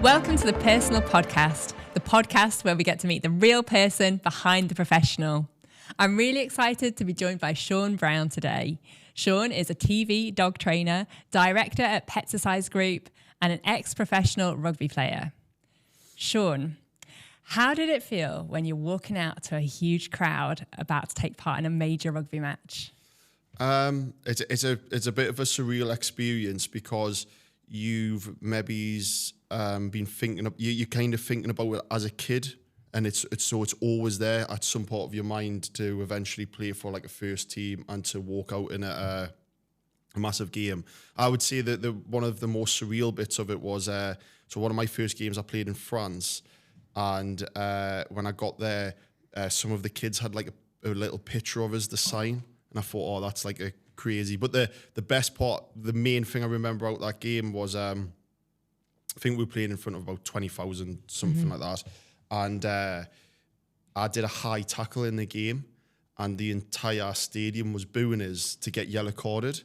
Welcome to the PRsonal Podcast, the podcast where we get to meet the real person behind the professional. I'm really excited to be joined by Sean Brown today. Sean is a TV dog trainer, director at Petsercise Group, and an ex-professional rugby player. Sean, how did it feel when you're walking out to a huge crowd about to take part in a major rugby match? It's a bit of a surreal experience because you've maybe been thinking of you're kind of thinking about it as a kid, and it's always there at some part of your mind to eventually play for like a first team and to walk out in a massive game. I would say that one of the more surreal bits of it was so one of my first games I played in France, and when I got there, some of the kids had like a little picture of us to sign, and I thought, oh, that's like a crazy. But the best part, the main thing I remember out that game was I think we were playing in front of about 20,000, something like that. And I did a high tackle in the game, and the entire stadium was booing us to get yellow carded.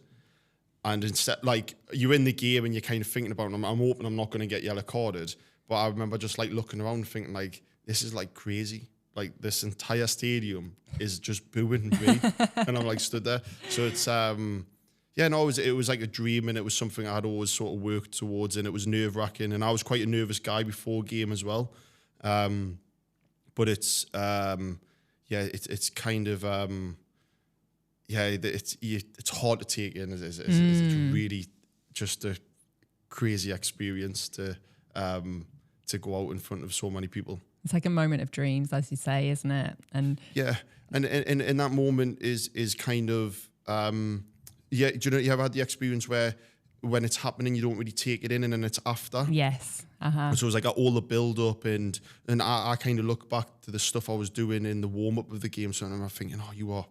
And instead, like, you're in the game and you're kind of thinking about, I'm hoping I'm not going to get yellow carded. But I remember just like looking around thinking like, this is like crazy. Like this entire stadium is just booing me. And I'm like stood there. So it's, it was like a dream, and it was something I had always sort of worked towards, and it was nerve wracking. And I was quite a nervous guy before game as well. But it's kind of, it's hard to take in. It's really just a crazy experience to go out in front of so many people. It's like a moment of dreams, as you say, isn't it? And yeah, and that moment is kind of do you know, you ever had the experience where when it's happening you don't really take it in, and then it's after? Yes. So it was like all the build up, and I kind of look back to the stuff I was doing in the warm up of the game, so I'm thinking, oh, you were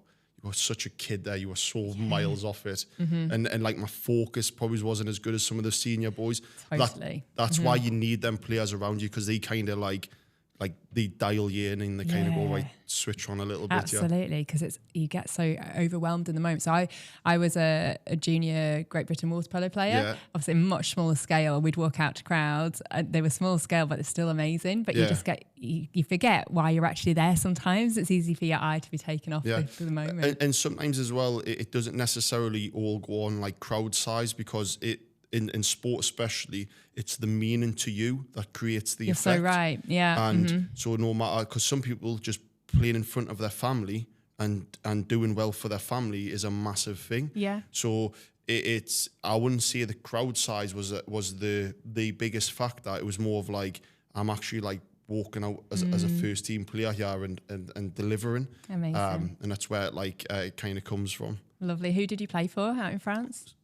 such a kid there. You were so miles off it. And like my focus probably wasn't as good as some of the senior boys. Totally. That's why you need them players around you, because they kind of like they dial you in, and they kind of go, right, switch on a little bit. Absolutely, because you get so overwhelmed in the moment. So I was a junior Great Britain water polo player, obviously much smaller scale. We'd walk out to crowds. They were small scale, but they're still amazing. But you just you forget why you're actually there sometimes. It's easy for your eye to be taken off for the moment. And sometimes as well, it doesn't necessarily all go on like crowd size, because in sport especially, it's the meaning to you that creates the effect. You're so right, yeah. And so no matter, because some people just playing in front of their family and doing well for their family is a massive thing. Yeah. So it's I wouldn't say the crowd size was the biggest factor. It was more of like, I'm actually like walking out as a first team player here and delivering. Amazing. And that's where it kind of comes from. Lovely. Who did you play for out in France?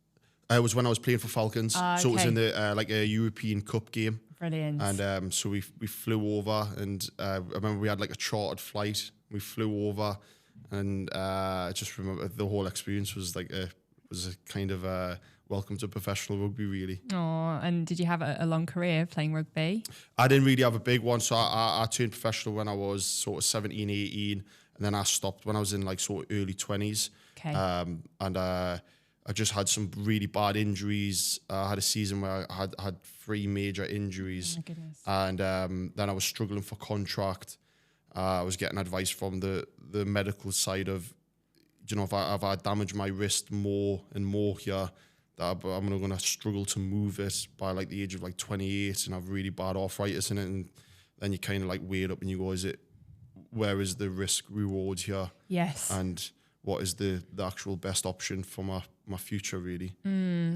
It was when I was playing for Falcons, so it was in the like a European Cup game. Brilliant. And so we flew over, and I remember we had like a chartered flight. We flew over, and I just remember the whole experience was like a kind of a welcome to professional rugby, really. Oh, and did you have a long career playing rugby? I didn't really have a big one, so I turned professional when I was sort of 17, 18, and then I stopped when I was in like sort of early 20s. Okay. And I just had some really bad injuries. I had a season where I had 3 major injuries. Oh my goodness. And then I was struggling for contract. I was getting advice from the medical side of, you know, if I damage my wrist more and more here, that I'm going to struggle to move it by like the age of like 28, and I have really bad arthritis in it. And then you kind of like weigh it up and you go, where is the risk reward here? Yes. And what is the actual best option for my future, really?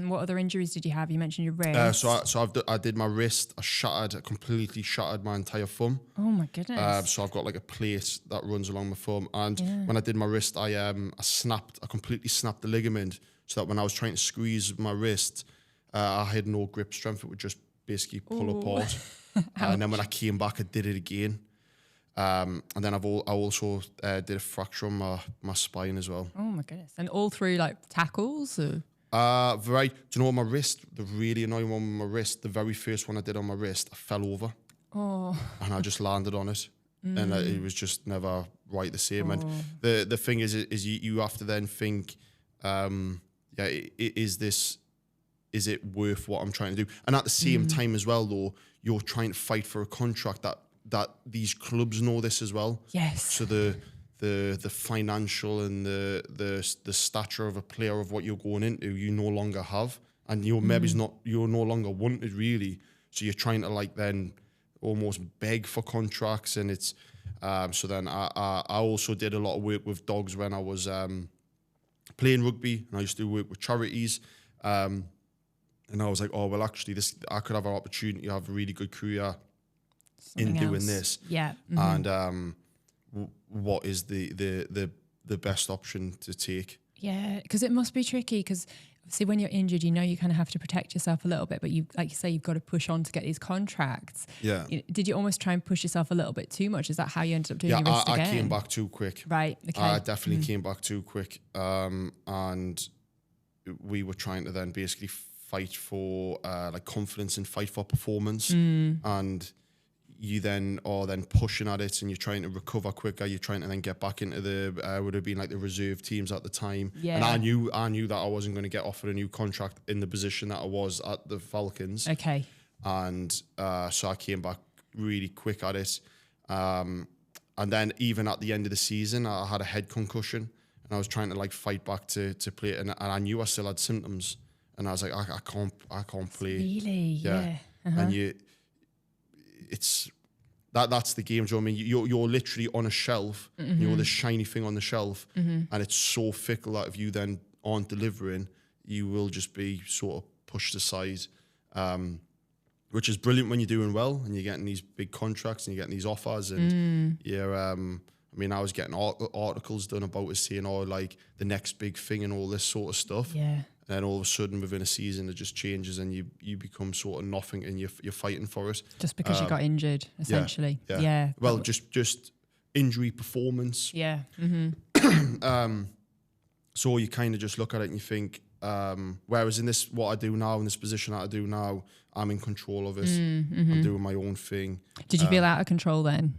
What other injuries did you have? You mentioned your wrist. I did my wrist. I completely shattered my entire thumb. Oh my goodness. So I've got like a plate that runs along my thumb. And when I did my wrist, I completely snapped the ligament, so that when I was trying to squeeze my wrist, I had no grip strength. It would just basically pull apart. And then when I came back, I did it again. And then I also did a fracture on my spine as well. Oh my goodness. And all through like tackles? Or? Do you know what, my wrist, the really annoying one with my wrist, the very first one I did on my wrist, I fell over. Oh. And I just landed on it. And it was just never right the same. And the thing is you have to then think, is this is it worth what I'm trying to do? And at the same time as well, though, you're trying to fight for a contract that these clubs know this as well. Yes. So the financial and the stature of a player of what you're going into, you no longer have, and you're you're no longer wanted really. So you're trying to like then almost beg for contracts, and it's so then I also did a lot of work with dogs when I was playing rugby, and I used to work with charities. And I was like, oh, well, actually, I could have an opportunity to have a really good career in doing this. Yeah. And what is the best option to take? Yeah, because it must be tricky, because obviously when you're injured, you know you kind of have to protect yourself a little bit, but you, like you say, you've got to push on to get these contracts. Yeah. Did you almost try and push yourself a little bit too much? Is that how you ended up doing your wrist again? I came back too quick. Right, okay. I definitely came back too quick. And we were trying to then basically fight for like confidence and fight for performance, and you then are then pushing at it, and you're trying to recover quicker. You're trying to then get back into the would have been like the reserve teams at the time. Yeah. And I knew that I wasn't going to get offered a new contract in the position that I was at the Falcons. Okay. And so I came back really quick at it. And then even at the end of the season, I had a head concussion, and I was trying to like fight back to play, and I knew I still had symptoms. And I was like, I can't play. Really? Yeah. Uh-huh. And it's that's the game. Do you know what I mean? You're literally on a shelf. You're the shiny thing on the shelf, and it's so fickle that if you then aren't delivering, you will just be sort of pushed aside. Which is brilliant when you're doing well and you're getting these big contracts and you're getting these offers, and I mean, I was getting articles done about us saying, oh, like the next big thing and all this sort of stuff. Yeah. And then all of a sudden, within a season, it just changes, and you become sort of nothing, and you're fighting for it. Just because you got injured, essentially. Yeah. Well, just injury, performance. Yeah. So you kind of just look at it and you think, whereas in this, what I do now, in this position that I do now, I'm in control of it. I'm doing my own thing. Did you feel out of control then?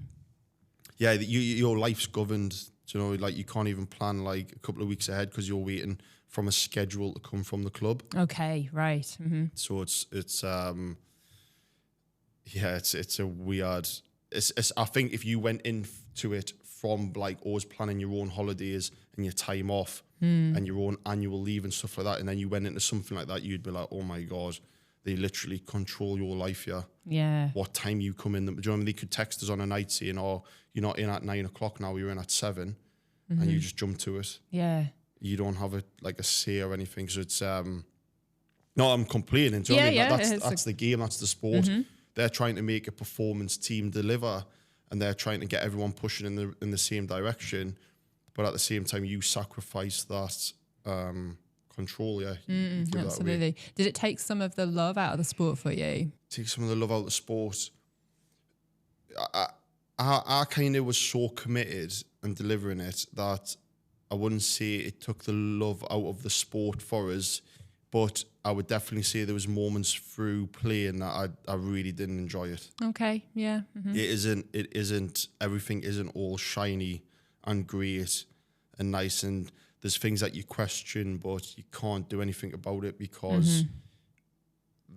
Yeah, your life's governed. You know, like you can't even plan like a couple of weeks ahead because you're waiting from a schedule to come from the club. Okay, right. So it's a weird. It's I think if you went into it from like always planning your own holidays and your time off and your own annual leave and stuff like that, and then you went into something like that, you'd be like, oh my God, they literally control your life here. Yeah. What time you come in. Do you know what I mean? They could text us on a night saying, oh, you're not in at 9 o'clock now, you're in at 7, and you just jump to it. Yeah. You don't have a say or anything. So it's no, I'm complaining. Do you know what I mean? That's the game, that's the sport. They're trying to make a performance team deliver, and they're trying to get everyone pushing in the same direction. But at the same time, you sacrifice that control, absolutely. Did it take some of the love out of the sport for you? Take some of the love out of the sport. I kind of was so committed and delivering it that I wouldn't say it took the love out of the sport for us, but I would definitely say there was moments through playing that I really didn't enjoy it. Okay, yeah. It isn't, everything isn't all shiny and great and nice, and there's things that you question, but you can't do anything about it because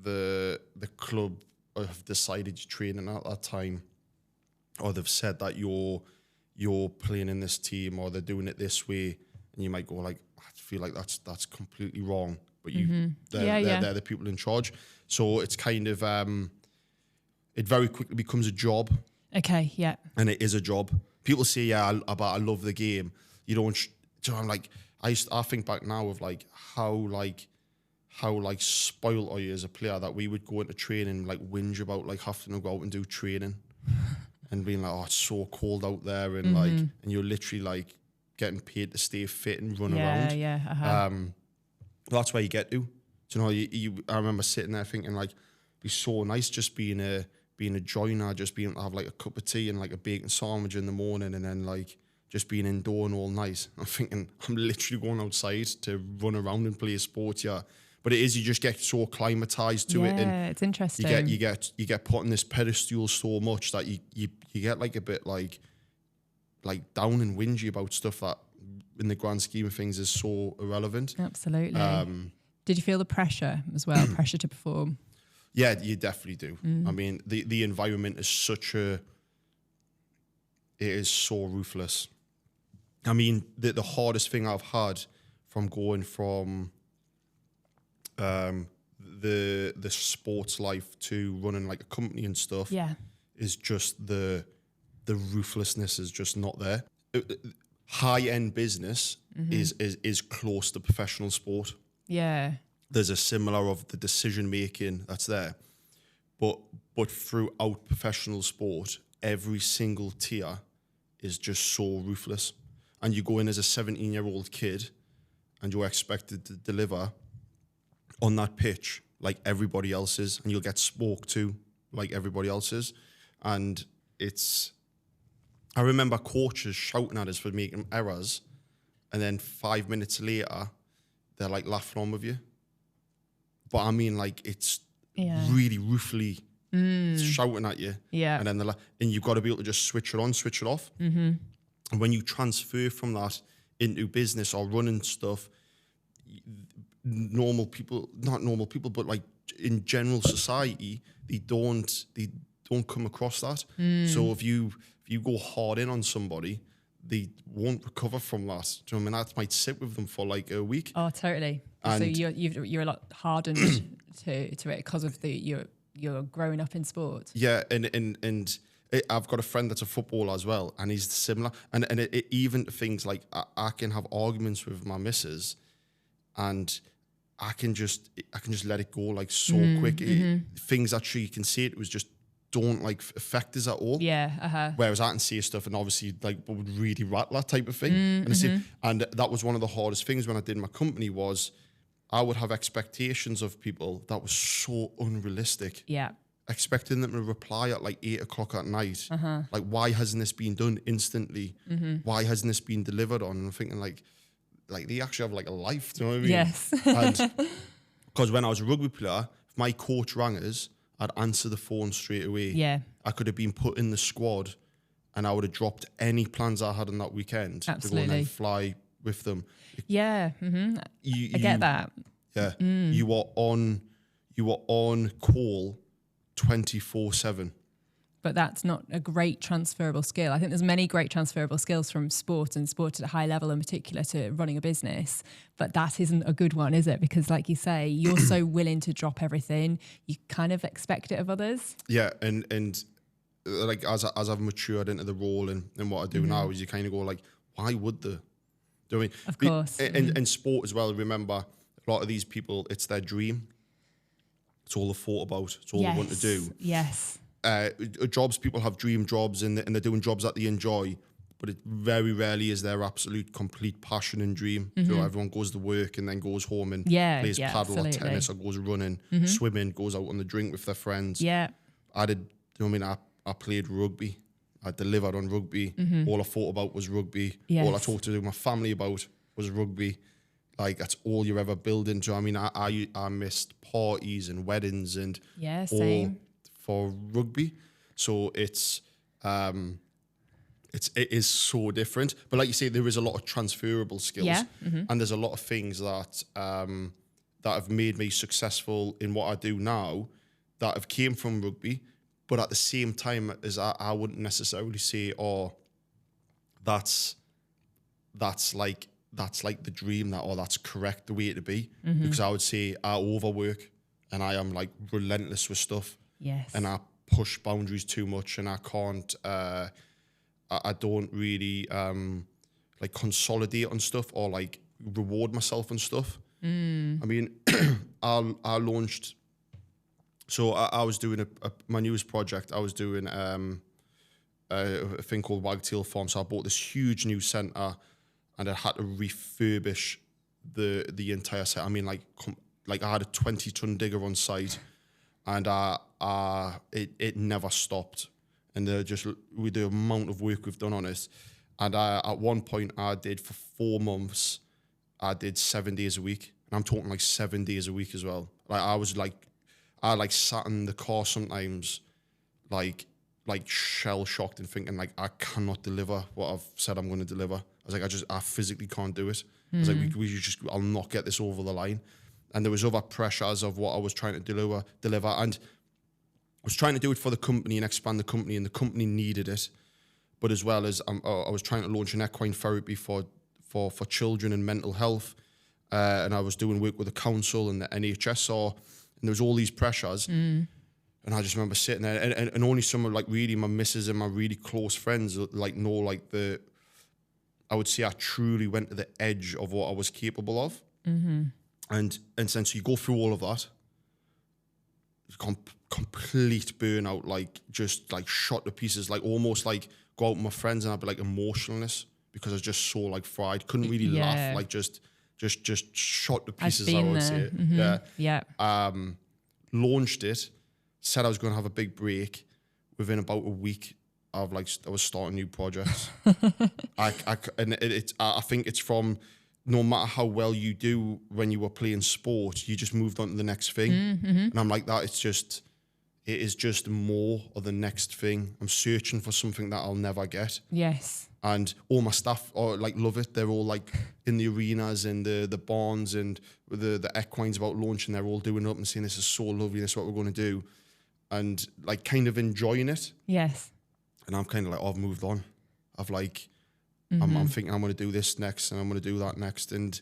the club have decided you're training at that time, or they've said that you're playing in this team, or they're doing it this way, and you might go like, I feel like that's completely wrong, but they're the people in charge. So it's kind of it very quickly becomes a job. Okay, yeah. And it is a job. People say, I love the game. You don't. So I'm like, I think back now of like how spoiled are you as a player that we would go into training like whinge about like having to go out and do training. And being like, oh, it's so cold out there, and like, and you're literally like getting paid to stay fit and run around. Yeah. That's where you get to. Do you know, I remember sitting there thinking like, it'd be so nice just being a joiner, just being able to have like a cup of tea and like a bacon sandwich in the morning, and then like just being indoor and all nice. I'm thinking I'm literally going outside to run around and play a sport here. But it is, you just get so acclimatized to it, and it's interesting. You get put on this pedestal so much that you get like a bit like down and whingy about stuff that in the grand scheme of things is so irrelevant. Absolutely. Did you feel the pressure as well? Pressure to perform? Yeah, you definitely do. I mean, the environment is it is so ruthless. I mean, the hardest thing I've had from going from the sports life to running like a company and stuff is just the ruthlessness is just not there. High-end business is close to professional sport. Yeah. There's a similar of the decision making that's there, but throughout professional sport, every single tier is just so ruthless. And you go in as a 17-year-old kid, and you're expected to deliver on that pitch like everybody else is, and you'll get spoke to like everybody else is. And I remember coaches shouting at us for making errors, and then 5 minutes later, they're like laughing on with you. But I mean, like, it's really ruthlessly shouting at you. Yeah. And then and you've got to be able to just switch it on, switch it off. Mm-hmm. And when you transfer from that into business or running stuff, not normal people, but like in general society, they don't come across that. So if you go hard in on somebody, they won't recover from that. Do you know what I mean? That might sit with them for like a week. Oh, totally. And so you're a lot hardened to it because of you're growing up in sport. Yeah, and I've got a friend that's a footballer as well, and he's similar. And it even things like I can have arguments with my missus, and I can just let it go like so quick. Things that she can say it was just don't like affect us at all. Yeah. Whereas I can say stuff and obviously like would really rattle that type of thing. And that was one of the hardest things when I did my company was I would have expectations of people that was so unrealistic. Yeah. Expecting them to reply at like 8 o'clock at night. Like, why hasn't this been done instantly? Why hasn't this been delivered on? And I'm thinking like they actually have like a life. Do you know what I mean? Yes. And because when I was a rugby player, if my coach rang us, I'd answer the phone straight away. Yeah. I could have been put in the squad and I would have dropped any plans I had on that weekend to go and then fly with them. Yeah. I get that. Yeah. You were on call 24/7. But that's not a great transferable skill. I think there's many great transferable skills from sport and sport at a high level in particular to running a business. But that isn't a good one, is it? Because like you say, you're so willing to drop everything. You kind of expect it of others. Yeah. And like as I've matured into the role and what I do now is you kind of go like, why would they? Do you know what I mean? Of course. And sport as well, remember, a lot of these people, it's their dream. It's all they thought about. It's all they want to do. Yes. Jobs, people have dream jobs and they're doing jobs that they enjoy, but it very rarely is their absolute complete passion and dream. So everyone goes to work and then goes home and plays paddle or tennis or goes running, swimming, goes out on the drink with their friends. Yeah. I did, you know what I mean? I played rugby. I delivered on rugby. All I thought about was rugby. Yes. All I talked to my family about was rugby. Like, that's all you're ever building. Do you know what I mean? I missed parties and weddings and same. For rugby. So it is so different. But like you say, there is a lot of transferable skills. Yeah. And there's a lot of things that have made me successful in what I do now that have came from rugby. But at the same time, as I wouldn't necessarily say, that's like the dream, that's correct the way to be. Because I would say I overwork and I am like relentless with stuff. Yes. And I push boundaries too much and I can't, I don't really like consolidate on stuff or like reward myself on stuff. I mean, I launched, so I was doing my newest project, I was doing a thing called Wagtail Farm. So I bought this huge new centre and I had to refurbish the entire set. I mean, like I had a 20-ton digger on site. And it never stopped, and with the amount of work we've done on it, and at one point I did for 4 months, I did 7 days a week, and I'm talking like 7 days a week as well. Like I sat in the car sometimes, like shell shocked and thinking like I cannot deliver what I've said I'm going to deliver. I was like I physically can't do it. I was like I'll not get this over the line. there was other pressures of what I was trying to deliver, and I was trying to do it for the company and expand the company, and the company needed it. But as well as I was trying to launch an equine therapy for children and mental health, and I was doing work with the council and the NHS, and there was all these pressures. And I just remember sitting there, and only some of like really my missus and my really close friends like know like I would say I truly went to the edge of what I was capable of. And since you go through all of that, complete burnout, like just like shot to pieces, like almost like go out with my friends and I'd be like emotionless because I was just so like fried, couldn't really laugh, like just shot to pieces. I would say, launched it, said I was going to have a big break. Within about a week, I was starting new projects. I think it's from no matter how well you do when you were playing sport, you just moved on to the next thing. And I'm like that. It is just more of the next thing. I'm searching for something that I'll never get. Yes. And all my staff like love it. They're all like in the arenas and the barns and the equines about launching. They're all doing it up and saying, this is so lovely. This is what we're going to do. And like kind of enjoying it. Yes. And I'm kind of like, I've moved on. I've like, I'm thinking I'm going to do this next and I'm going to do that next. And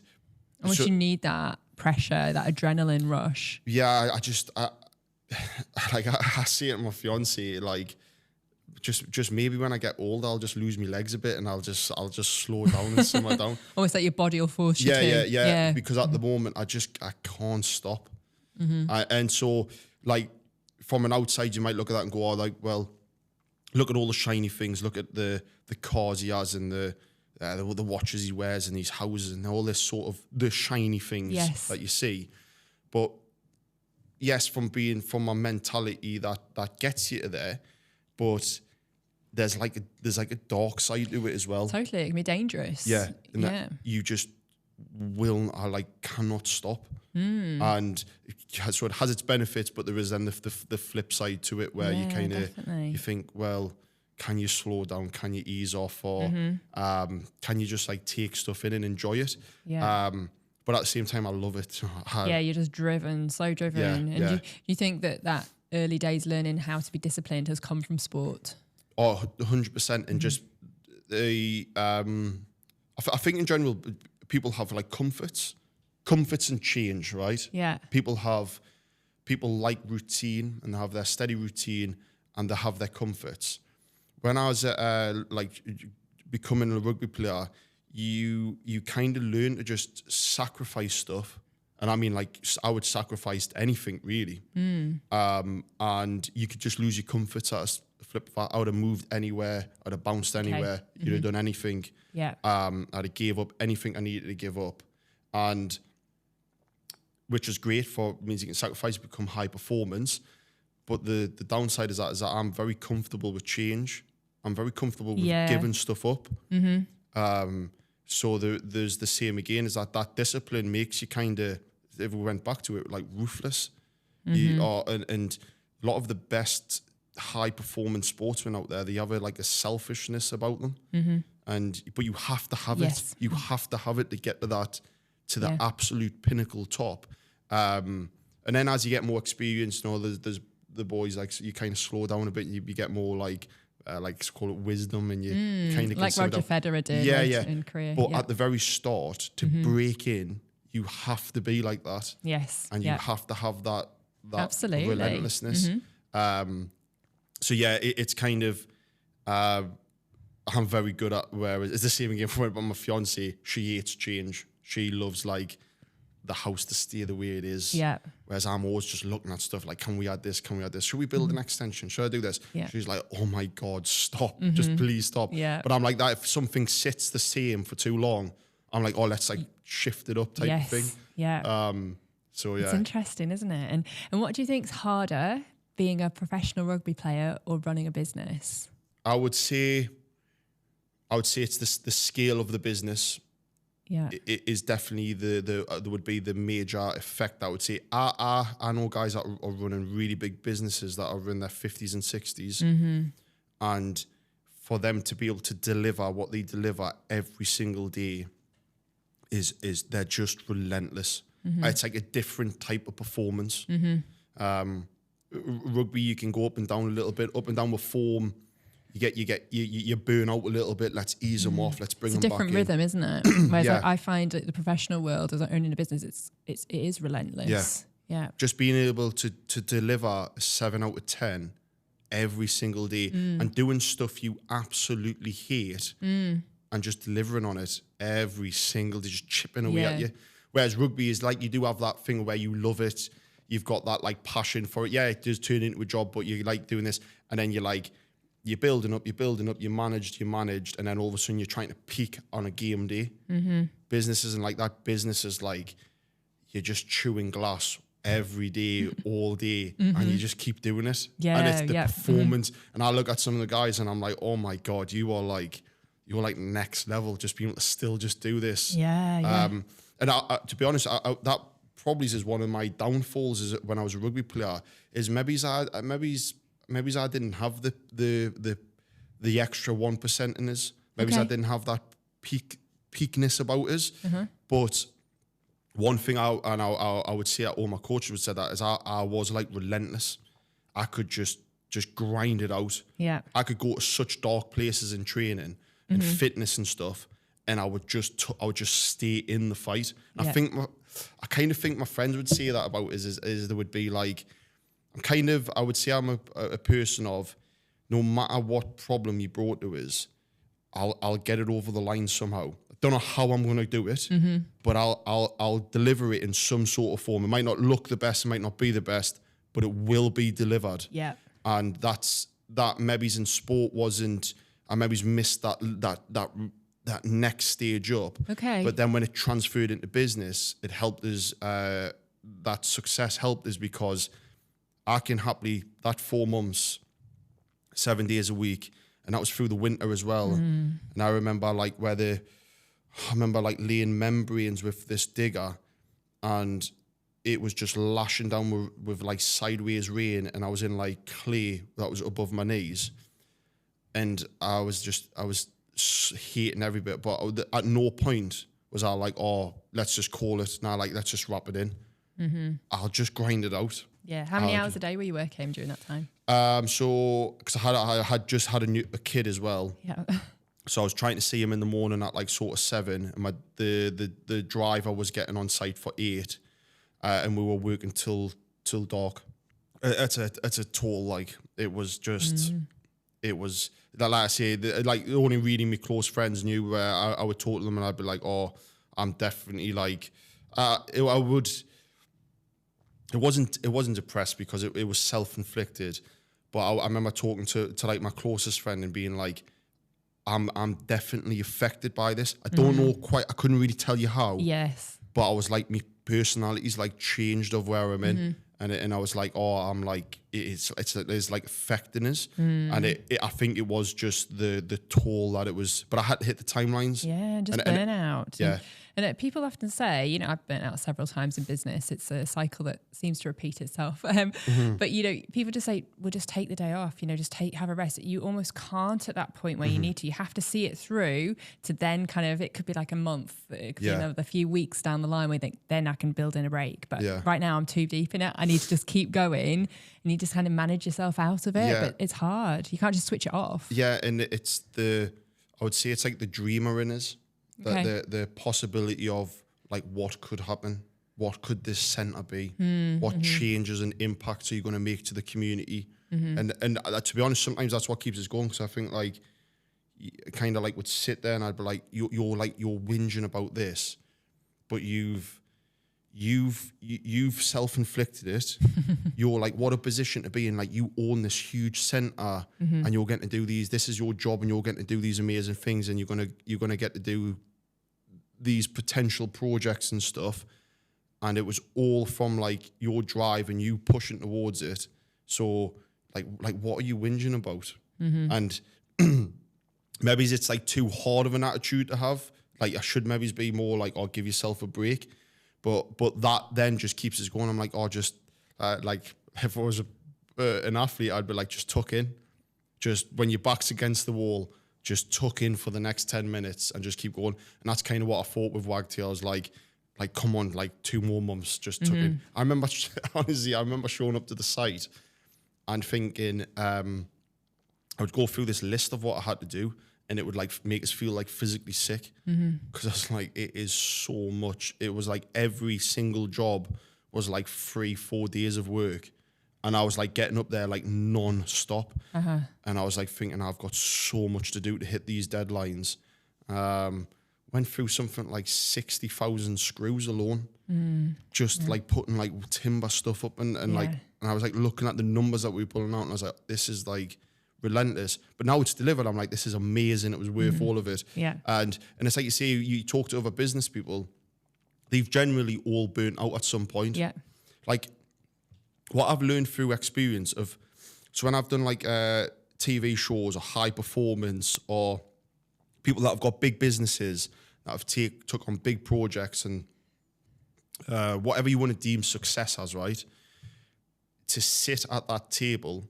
once you need that pressure, that adrenaline rush. Yeah, I see it in my fiance, like just maybe when I get older, I'll just lose my legs a bit and I'll just slow down and simmer down. Almost like your body will force you to. Yeah. Because at the moment, I can't stop. And so like from an outside, you might look at that and go, oh, like, well, look at all the shiny things. Look at the cars he has and the watches he wears and these houses and all this sort of the shiny things that you see. But yes, from my mentality that gets you to there, but there's like a dark side to it as well. Totally, it can be dangerous. Yeah, that you just cannot stop. And so it has its benefits, but there is then the flip side to it where you kind of you think, well, can you slow down? Can you ease off? Or can you just like take stuff in and enjoy it? Yeah. But at the same time, I love it. You're just driven, so driven. Yeah, and do you think that early days learning how to be disciplined has come from sport? Oh, 100%. And just I think in general, people have like comforts and change, right? Yeah. People like routine and they have their steady routine and they have their comforts. When I was becoming a rugby player, you kind of learn to just sacrifice stuff. And I mean, like, I would sacrifice anything, really. And you could just lose your comfort at a flip of that. I would have moved anywhere. I'd have bounced anywhere. You'd have done anything. Yeah. I'd have gave up anything I needed to give up. And which is great means you can sacrifice, become high performance. But the downside is that I'm very comfortable with change. I'm very comfortable with giving stuff up. So there's the same again, is that discipline makes you kind of, if we went back to it, like ruthless. And a lot of the best high performance sportsmen out there, they have a selfishness about them. But you have to have it. You have to have it to get to the absolute pinnacle top. And then as you get more experience, there's the boys, like, so you kind of slow down a bit and you get more like call it wisdom, and you kind of like Roger Federer did in Korea. But at the very start, to break in, you have to be like that. Yes. And you have to have that absolutely relentlessness. So it's kind of I'm very good at, where it's the same again for my fiance. She hates change. She loves like the house to stay the way it is. Yeah. Whereas I'm always just looking at stuff like, can we add this? Can we add this? Should we build an extension? Should I do this? Yeah. She's like, oh my God, stop. Just please stop. Yeah. But I'm like that. If something sits the same for too long, I'm like, oh, let's like shift it up type of thing. Yeah. So yeah. It's interesting, isn't it? And what do you think's harder, being a professional rugby player or running a business? I would say it's the scale of the business. Yeah, it is definitely there would be the major effect. I would say I know guys that are running really big businesses that are in their 50s and 60s, and for them to be able to deliver what they deliver every single day is they're just relentless. It's like a different type of performance. Rugby, you can go up and down a little bit, up and down with form. You burn out a little bit. Let's ease them off. Let's bring them back in. It's a different rhythm, isn't it? Whereas I find the professional world, as owning a business, it is relentless. Yeah. Just being able to deliver a 7 out of 10 every single day and doing stuff you absolutely hate and just delivering on it every single day, just chipping away at you. Whereas rugby is like, you do have that thing where you love it. You've got that like passion for it. Yeah, it does turn into a job, but you like doing this. And then you're building up, you managed, and then all of a sudden you're trying to peak on a game day. Business isn't like that. Business is like, you're just chewing glass every day, all day, and you just keep doing it. And it's the performance. And I look at some of the guys and I'm like, oh my God, you're like next level, just being able to still just do this. And to be honest, that probably is one of my downfalls is when I was a rugby player, is maybe I didn't have the extra 1% in us. Maybe I didn't have that peakness about us. But one thing I would say that all my coaches would say that is I was like relentless. I could just grind it out. Yeah. I could go to such dark places in training and fitness and stuff, and I would just stay in the fight. I kind of think my friends would say that about us is there would be like, I would say I'm a person of, no matter what problem you brought to us, I'll get it over the line somehow. I don't know how I'm going to do it, but I'll deliver it in some sort of form. It might not look the best, it might not be the best, but it will be delivered. Yeah. And that maybe in sport wasn't, I maybe missed that next stage up. Okay. But then when it transferred into business, it helped us, that success helped us because I can happily, that 4 months, 7 days a week, and that was through the winter as well. And I remember laying membranes with this digger, and it was just lashing down with like sideways rain, and I was in like clay that was above my knees, and I was hating every bit. But at no point was I like, oh, let's just call it now. Like, let's just wrap it in. I'll just grind it out. Yeah. How many hours a day were you working during that time? So because I had just had a kid as well. Yeah. So I was trying to see him in the morning at like sort of 7, and the driver was getting on site for 8, and we were working till dark. It's a toll. Like, it was just, it was like I say, like only really my close friends knew where I would talk to them, and I'd be like, oh, I'm definitely like, It wasn't depressed because it was self-inflicted, but I remember talking to like my closest friend and being like, I'm definitely affected by this. I don't know quite. I couldn't really tell you how. Yes. But I was like, my personality's like changed of where I'm in, and I was like, oh, I'm like, it's like affecting us, and I think it was just the toll that it was. But I had to hit the timelines. Yeah, just burnout. Yeah. And people often say, I've burnt out several times in business. It's a cycle that seems to repeat itself. But, people just say, well, just take the day off, just have a rest. You almost can't at that point where you need to. You have to see it through to then it could be like a month. It could be another few weeks down the line where you think, then I can build in a break. But right now I'm too deep in it. I need to just keep going. And you just kind of manage yourself out of it. Yeah. But it's hard. You can't just switch it off. Yeah, and I would say it's like the dreamer in us. The possibility of like what could happen, what could this centre be, what changes and impacts are you going to make to the community, and to be honest, sometimes that's what keeps us going. Because I think like, kind of like would sit there and I'd be like, you're whinging about this, but you've self-inflicted it. You're like, what a position to be in. Like, you own this huge centre, and you're getting to do these. This is your job, and you're getting to do these amazing things, and you're gonna get to do these potential projects and stuff. And it was all from like your drive and you pushing towards it. So like what are you whinging about? And maybe it's like too hard of an attitude to have. Like, I should maybe be more like, oh, give yourself a break. But that then just keeps us going. I'm like, oh, just like if I was an athlete, I'd be like, just tuck in. Just when your back's against the wall, just tuck in for the next 10 minutes and just keep going. And that's kind of what I thought with Wagtail. I was like, like, come on, like 2 more months, just took it. I remember, honestly, I remember showing up to the site and thinking, I would go through this list of what I had to do, and it would like make us feel like physically sick, because I was like, it is so much. It was like every single job was like 3-4 days of work, and I was like getting up there like non-stop, and I was like thinking, I've got so much to do to hit these deadlines. Went through something like 60,000 screws alone, just like putting like timber stuff up, and I was like looking at the numbers that we were pulling out, and I was like, this is like relentless. But now it's delivered, I'm like, this is amazing. It was worth all of it. Yeah. And it's like you say, you talk to other business people, they've generally all burnt out at some point. Yeah. Like what I've learned through experience of, so when I've done like TV shows or high performance, or people that have got big businesses that have took on big projects, and whatever you want to deem success as, right? To sit at that table,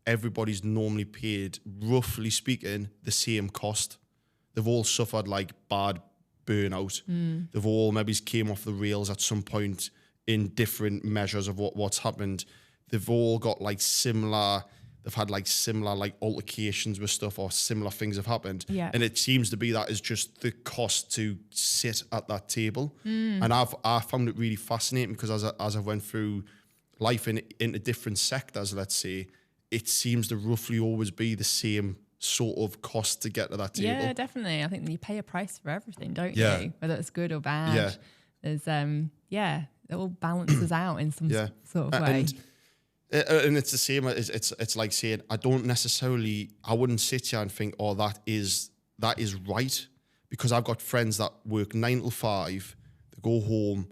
everybody's normally paid, roughly speaking, the same cost. They've all suffered like bad burnout. They've all maybe came off the rails at some point in different measures of what's happened. They've all got like similar, they've had like similar like altercations with stuff, or similar things have happened. Yeah. And it seems to be that is just the cost to sit at that table. And I found it really fascinating, because as I went through life into different sectors, let's say, it seems to roughly always be the same sort of cost to get to that table. Yeah, definitely. I think you pay a price for everything, don't you? Whether it's good or bad. Yeah. There's, it all balances out in some sort of way. And it's the same. It's like saying, I wouldn't sit here and think, oh, that is right, because I've got friends that work 9 to 5, they go home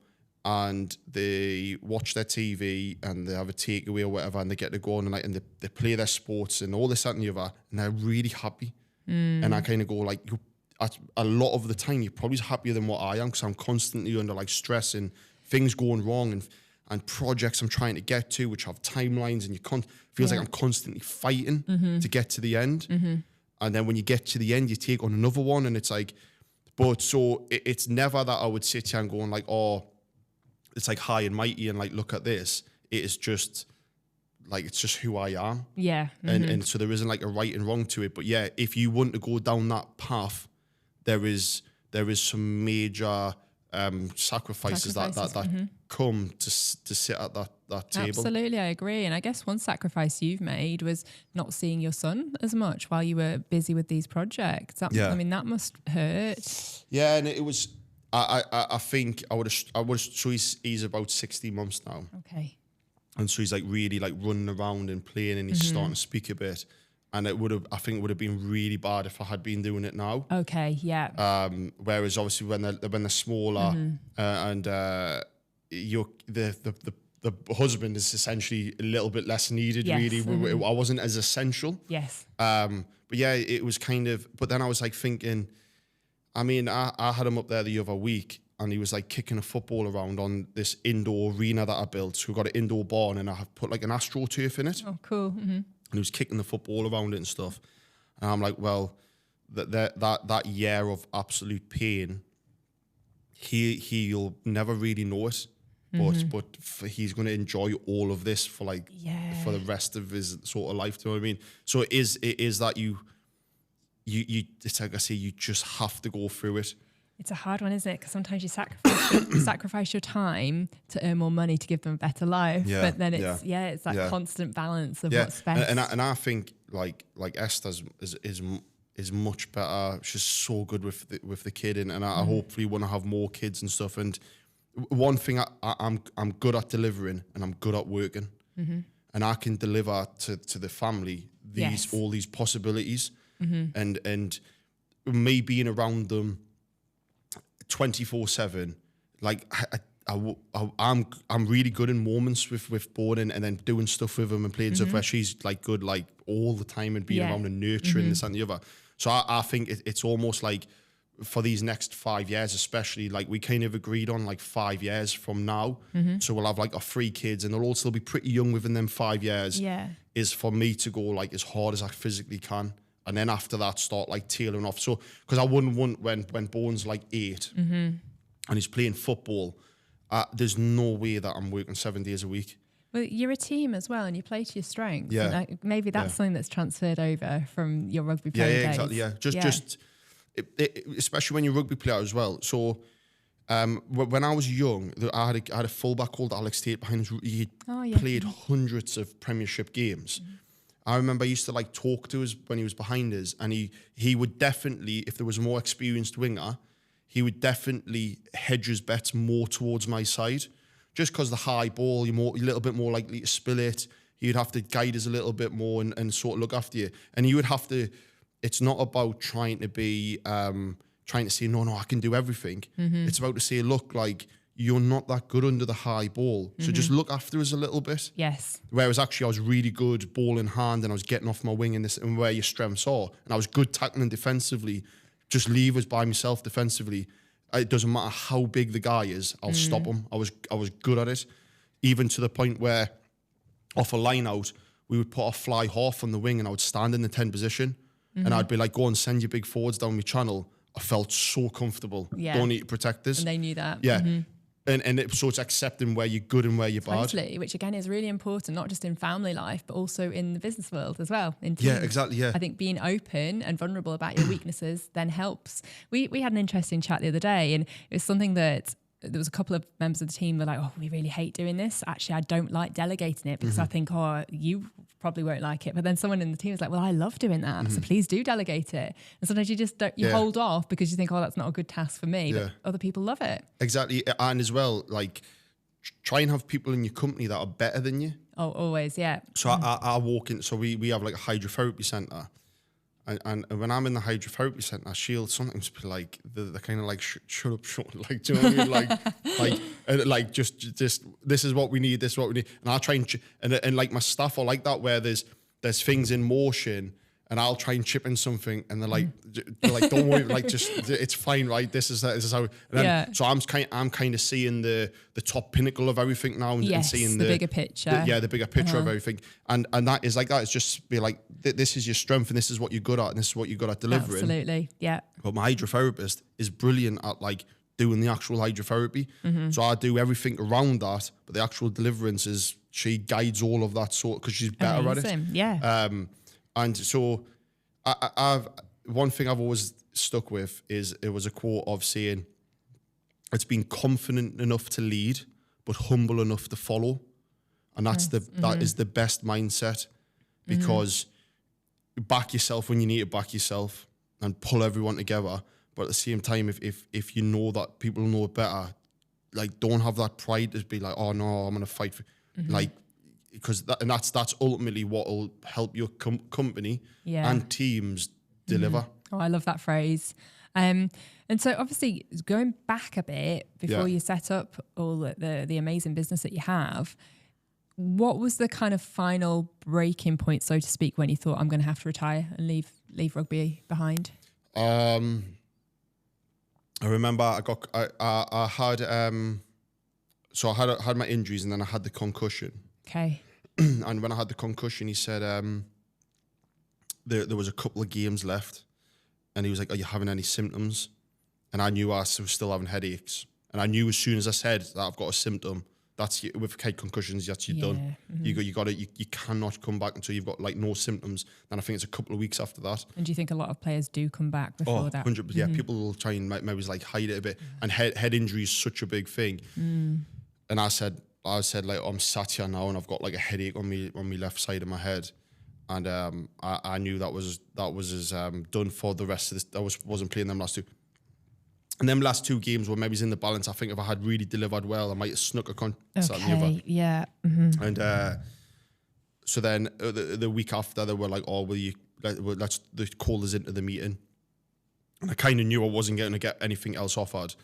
and they watch their TV and they have a takeaway or whatever, and they get to go on and they play their sports and all this, that and the other, and they're really happy. And I kind of go like, a lot of the time you're probably happier than what I am, because I'm constantly under like stress and things going wrong, and projects I'm trying to get to, which have timelines, and feels like I'm constantly fighting to get to the end. And then when you get to the end, you take on another one, and it's like, but so it's never that I would sit here and going like, oh, it's like high and mighty and like, look at this. It is just like, it's just who I am. Yeah. And so there isn't like a right and wrong to it. But yeah, if you want to go down that path, there is some major sacrifices that come to sit at that table. Absolutely, I agree. And I guess one sacrifice you've made was not seeing your son as much while you were busy with these projects. I mean, that must hurt. Yeah, and it was. I think I would have. So he's about 16 months now. Okay. And so he's like really like running around and playing, and he's starting to speak a bit. And I think it would have been really bad if I had been doing it now. Okay, yeah. Whereas obviously when they're smaller, and the husband is essentially a little bit less needed. Yes. Really, I wasn't as essential. Yes. But yeah, it was kind of. But then I was like thinking, I mean, I had him up there the other week, and he was like kicking a football around on this indoor arena that I built. So we've got an indoor barn, and I have put like an AstroTurf in it. Oh, cool. And he was kicking the football around it and stuff. And I'm like, well, that year of absolute pain, he'll never really know it. But he's going to enjoy all of this for the rest of his sort of life. Do you know what I mean? So it is that you it's like I say, you just have to go through it. It's a hard one, isn't it? Because sometimes you sacrifice your time to earn more money to give them a better life. Yeah, but then it's that constant balance of what's best. And I think like Esther is much better. She's so good with the kid, and I hopefully want to have more kids and stuff. And one thing I'm good at delivering, and I'm good at working, and I can deliver to the family all these possibilities, and me being around them 24/7, like I'm really good in moments with boarding, and then doing stuff with them and playing stuff where she's like good like all the time and being around and nurturing this and the other. So I think it's almost like for these next 5 years, especially, like we kind of agreed on like 5 years from now. So we'll have like our 3 kids, and they'll all still be pretty young within them 5 years. Yeah, is for me to go like as hard as I physically can. And then after that, start like tailing off. So, because I wouldn't want when Bourne's like 8, and he's playing football, there's no way that I'm working 7 days a week. Well, you're a team as well, and you play to your strengths. Yeah. And maybe that's something that's transferred over from your rugby playing days. Exactly. Yeah, just especially when you're a rugby player as well. So when I was young, I had a fullback called Alex Tate behind us. He played hundreds of Premiership games. I remember I used to like talk to us when he was behind us, and he would definitely, if there was a more experienced winger, he would definitely hedge his bets more towards my side. Just because the high ball, you're a little bit more likely to spill it. You'd have to guide us a little bit more and sort of look after you. And you would have to, it's not about trying to be, trying to say, no, I can do everything. It's about to say, look, like, you're not that good under the high ball. So just look after us a little bit. Yes. Whereas actually I was really good ball in hand, and I was getting off my wing in this, and where your strengths are. And I was good tackling defensively. Just leave us by myself defensively. It doesn't matter how big the guy is, I'll stop him. I was good at it, even to the point where off a line out, we would put a fly half on the wing, and I would stand in the 10 position, and I'd be like, go and send your big forwards down my channel. I felt so comfortable. Don't need to protect this. And they knew that. Yeah. So it's accepting where you're good and where you're bad. Totally, which again is really important, not just in family life, but also in the business world as well. In teams. Yeah, exactly. Yeah. I think being open and vulnerable about your weaknesses then helps. We had an interesting chat the other day, and it was something that there was a couple of members of the team were like, oh, we really hate doing this. Actually, I don't like delegating it because I think, oh, you probably won't like it. But then someone in the team was like, well, I love doing that. So please do delegate it. And sometimes you just don't, you hold off because you think, oh, that's not a good task for me. But other people love it. Exactly. And as well, like, try and have people in your company that are better than you. Oh, always. Yeah. So I walk in, so we have like a hydrotherapy center. And when I'm in the hydrotherapy center, she'll sometimes be like, the kind of like, shut up, Sean. Like, do you know what I mean? Like, just, this is what we need, this is what we need. And I'll try and like my staff are like that, where there's things in motion, and I'll try and chip in something, and they're like, don't worry, like, just, it's fine, right? This is how. And then, so I'm kind of seeing the top pinnacle of everything now, and seeing the bigger picture. The bigger picture of everything, and that is like that. It's just be like, this is your strength, and this is what you're good at, and this is what you're good at delivering. Absolutely, yeah. But my hydrotherapist is brilliant at like doing the actual hydrotherapy, so I do everything around that, but the actual deliverance is she guides all of that sort, because she's better at it. Yeah. And so I've one thing I've always stuck with is, it was a quote of saying, it's being confident enough to lead, but humble enough to follow. And that's that is the best mindset, because back yourself when you need to back yourself, and pull everyone together. But at the same time, if you know that people know it better, like, don't have that pride to be like, oh no, I'm going to fight for, like, because that's ultimately what will help your company and teams deliver. Oh, I love that phrase. And so obviously going back a bit before you set up all the amazing business that you have, what was the kind of final breaking point, so to speak, when you thought, I'm going to have to retire and leave rugby behind? I remember I had my injuries, and then I had the concussion. Okay. And when I had the concussion, he said there was a couple of games left, and he was like, are you having any symptoms? And I knew I was still having headaches, and I knew as soon as I said that I've got a symptom, that's with head concussions, that's you're done. You cannot come back until you've got like no symptoms. And I think it's a couple of weeks after that. And do you think a lot of players do come back before that? 100%. Yeah, people will try and maybe like hide it a bit. And head injury is such a big thing. And I said like, I'm sat here now, and I've got like a headache on me left side of my head, and I knew that was as done for the rest of this. I wasn't playing them last two. And them last two games were maybe in the balance. I think if I had really delivered well, I might have snuck a contest out the other. Yeah. And so then the week after, they were like, oh, let's call us into the meeting. And I kind of knew I wasn't going to get anything else offered.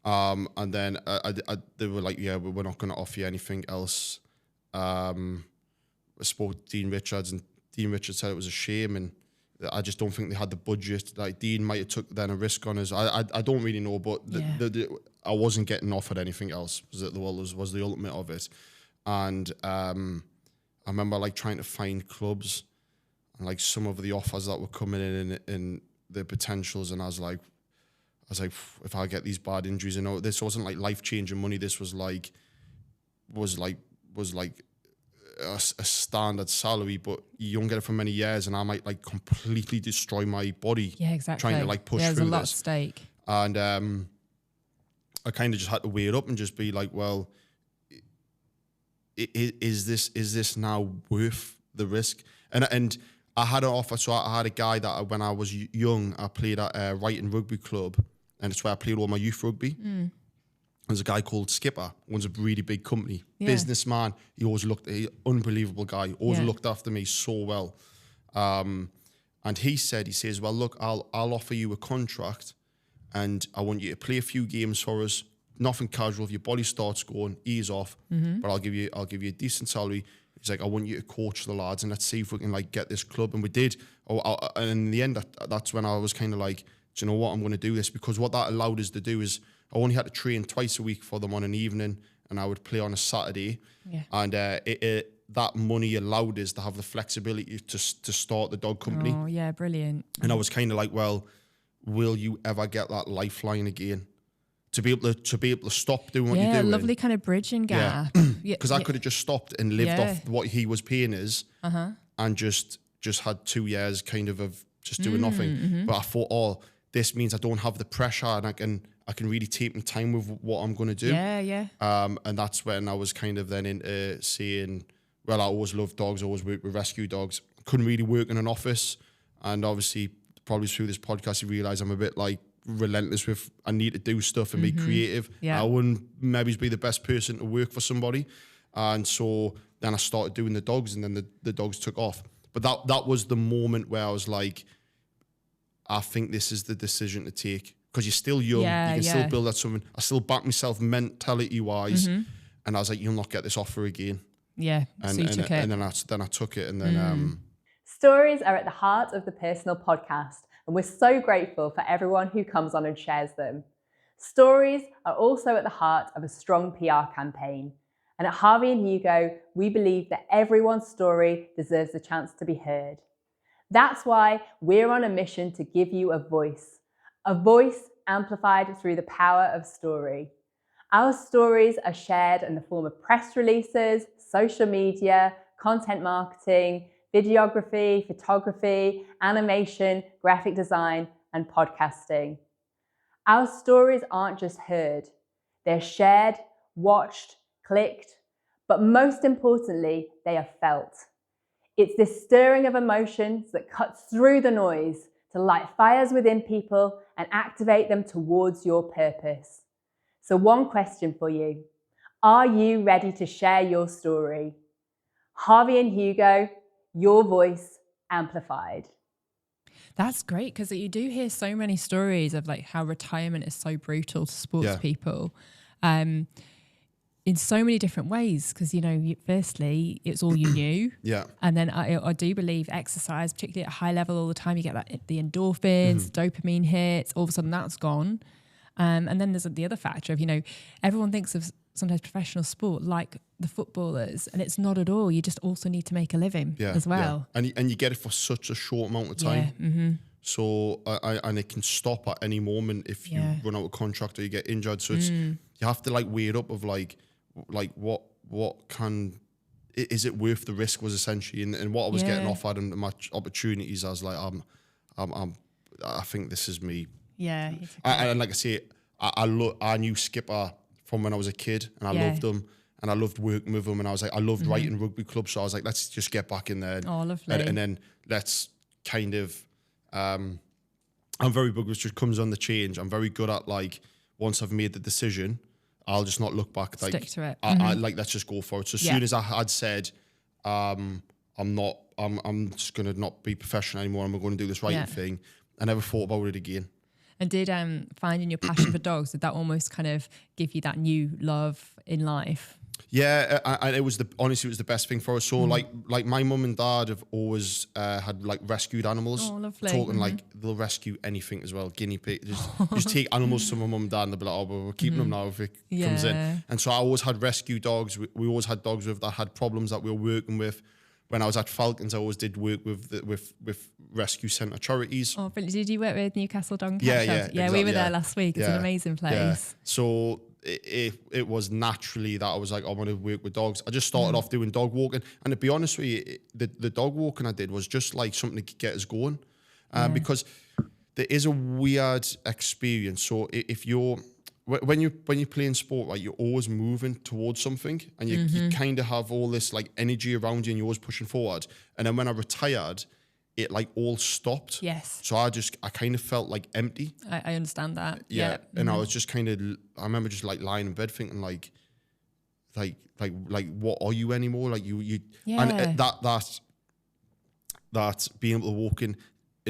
And then they were like, yeah, we're not going to offer you anything else. I spoke to Dean Richards, and Dean Richards said it was a shame, and I just don't think they had the budget. Like, Dean might have took then a risk on us. I don't really know, but I wasn't getting offered anything else. Was the ultimate of it. And I remember like trying to find clubs, and like some of the offers that were coming in the potentials, and I was like, was like, if I get these bad injuries, this wasn't like life-changing money. This was like a standard salary, but you don't get it for many years, and I might like completely destroy my body. Yeah, exactly. Trying to like push through this. There's a lot at stake. And I kind of just had to weigh it up and just be like, well, is this now worth the risk? And I had an offer. So I had a guy that when I was young, I played at Wrighton Rugby Club, and it's where I played all my youth rugby. There's a guy called Skipper, owns a really big company, businessman. He always unbelievable guy, always looked after me so well. And he says, well, look, I'll offer you a contract, and I want you to play a few games for us. Nothing casual. If your body starts going, ease off. But I'll give you a decent salary. He's like, I want you to coach the lads, and let's see if we can like get this club. And we did. And in the end, that's when I was kind of like, do you know what? I'm going to do this, because what that allowed us to do is I only had to train twice a week for them on an evening, and I would play on a Saturday. Yeah. And that money allowed us to have the flexibility to start the dog company. Oh, yeah, brilliant. And I was kind of like, well, will you ever get that lifeline again? To be able to stop doing what you're doing. Yeah, lovely kind of bridging gap. Because I could have just stopped and lived off what he was paying us, and just had 2 years kind of just doing nothing. But I thought, this means I don't have the pressure, and I can really take my time with what I'm going to do. And that's when I was kind of then into saying, well, I always loved dogs, I always worked with rescue dogs. Couldn't really work in an office, and obviously probably through this podcast you realise I'm a bit like relentless with, I need to do stuff and be creative. I wouldn't maybe be the best person to work for somebody. And so then I started doing the dogs, and then the dogs took off. But that was the moment where I was like, I think this is the decision to take, because you're still young, you can still build that something. I still back myself mentality wise, and I was like, you'll not get this offer again. So you took it. And then I took it, and then Stories are at the heart of the Personal Podcast, and we're so grateful for everyone who comes on and shares them. Stories are also at the heart of a strong PR campaign. And at Harvey and Hugo, we believe that everyone's story deserves a chance to be heard. That's why we're on a mission to give you a voice amplified through the power of story. Our stories are shared in the form of press releases, social media, content marketing, videography, photography, animation, graphic design, and podcasting. Our stories aren't just heard, they're shared, watched, clicked, but most importantly, they are felt. It's this stirring of emotions that cuts through the noise to light fires within people and activate them towards your purpose. So one question for you. Are you ready to share your story? Harvey and Hugo, your voice amplified. That's great, because you do hear so many stories of like how retirement is so brutal to sports people. In so many different ways, because, firstly, it's all you knew. And then I do believe exercise, particularly at a high level all the time, you get the endorphins, dopamine hits, all of a sudden that's gone. And then there's the other factor of, everyone thinks of sometimes professional sport like the footballers, and it's not at all. You just also need to make a living as well. And you get it for such a short amount of time. So, and it can stop at any moment if you run out of contract or you get injured. So it's, you have to weigh it up of what can, is it worth the risk was essentially, and what I was getting offered and my opportunities, I was like, I think this is me. And like I say, I knew Skipper from when I was a kid, and I loved him, and I loved working with him, and I was like, I loved Wrighton Rugby Club, so I was like, let's just get back in there. And then let's kind of, I'm very big, which just comes on the change. I'm very good at once I've made the decision, I'll just not look back. Stick to it. I let's just go for it. So as soon as I had said, I'm just going to not be professional anymore, I'm going to do this writing thing, I never thought about it again. And did finding your passion for dogs, did that almost kind of give you that new love in life? Yeah, and it was honestly, it was the best thing for us. So like my mum and dad have always had rescued animals. Oh, lovely. Talking they'll rescue anything as well. Guinea pig, just take animals to my mum and dad, and they'll be like, oh, but we're keeping them now if it comes in. And so I always had rescue dogs. We always had dogs that had problems that we were working with. when I was at Falcons, I always did work with with rescue centre charities. Oh, brilliant. Did you work with Newcastle Dog and Yeah, Cat yeah, Shelter? Yeah, exactly, we were there last week. It's an amazing place. Yeah. So it was naturally that I was like, I want to work with dogs. I just started off doing dog walking. And to be honest with you, the dog walking I did was just like something to get us going. Because there is a weird experience. So if you're, when you're playing sport, right, you're always moving towards something, and you kind of have all this like energy around you, and you're always pushing forward. And then when I retired, it like all stopped. Yes. So I kind of felt like empty. I understand that. Yeah. And I was just kind of, I remember just like lying in bed thinking like what are you anymore? Like you and that being able to walk in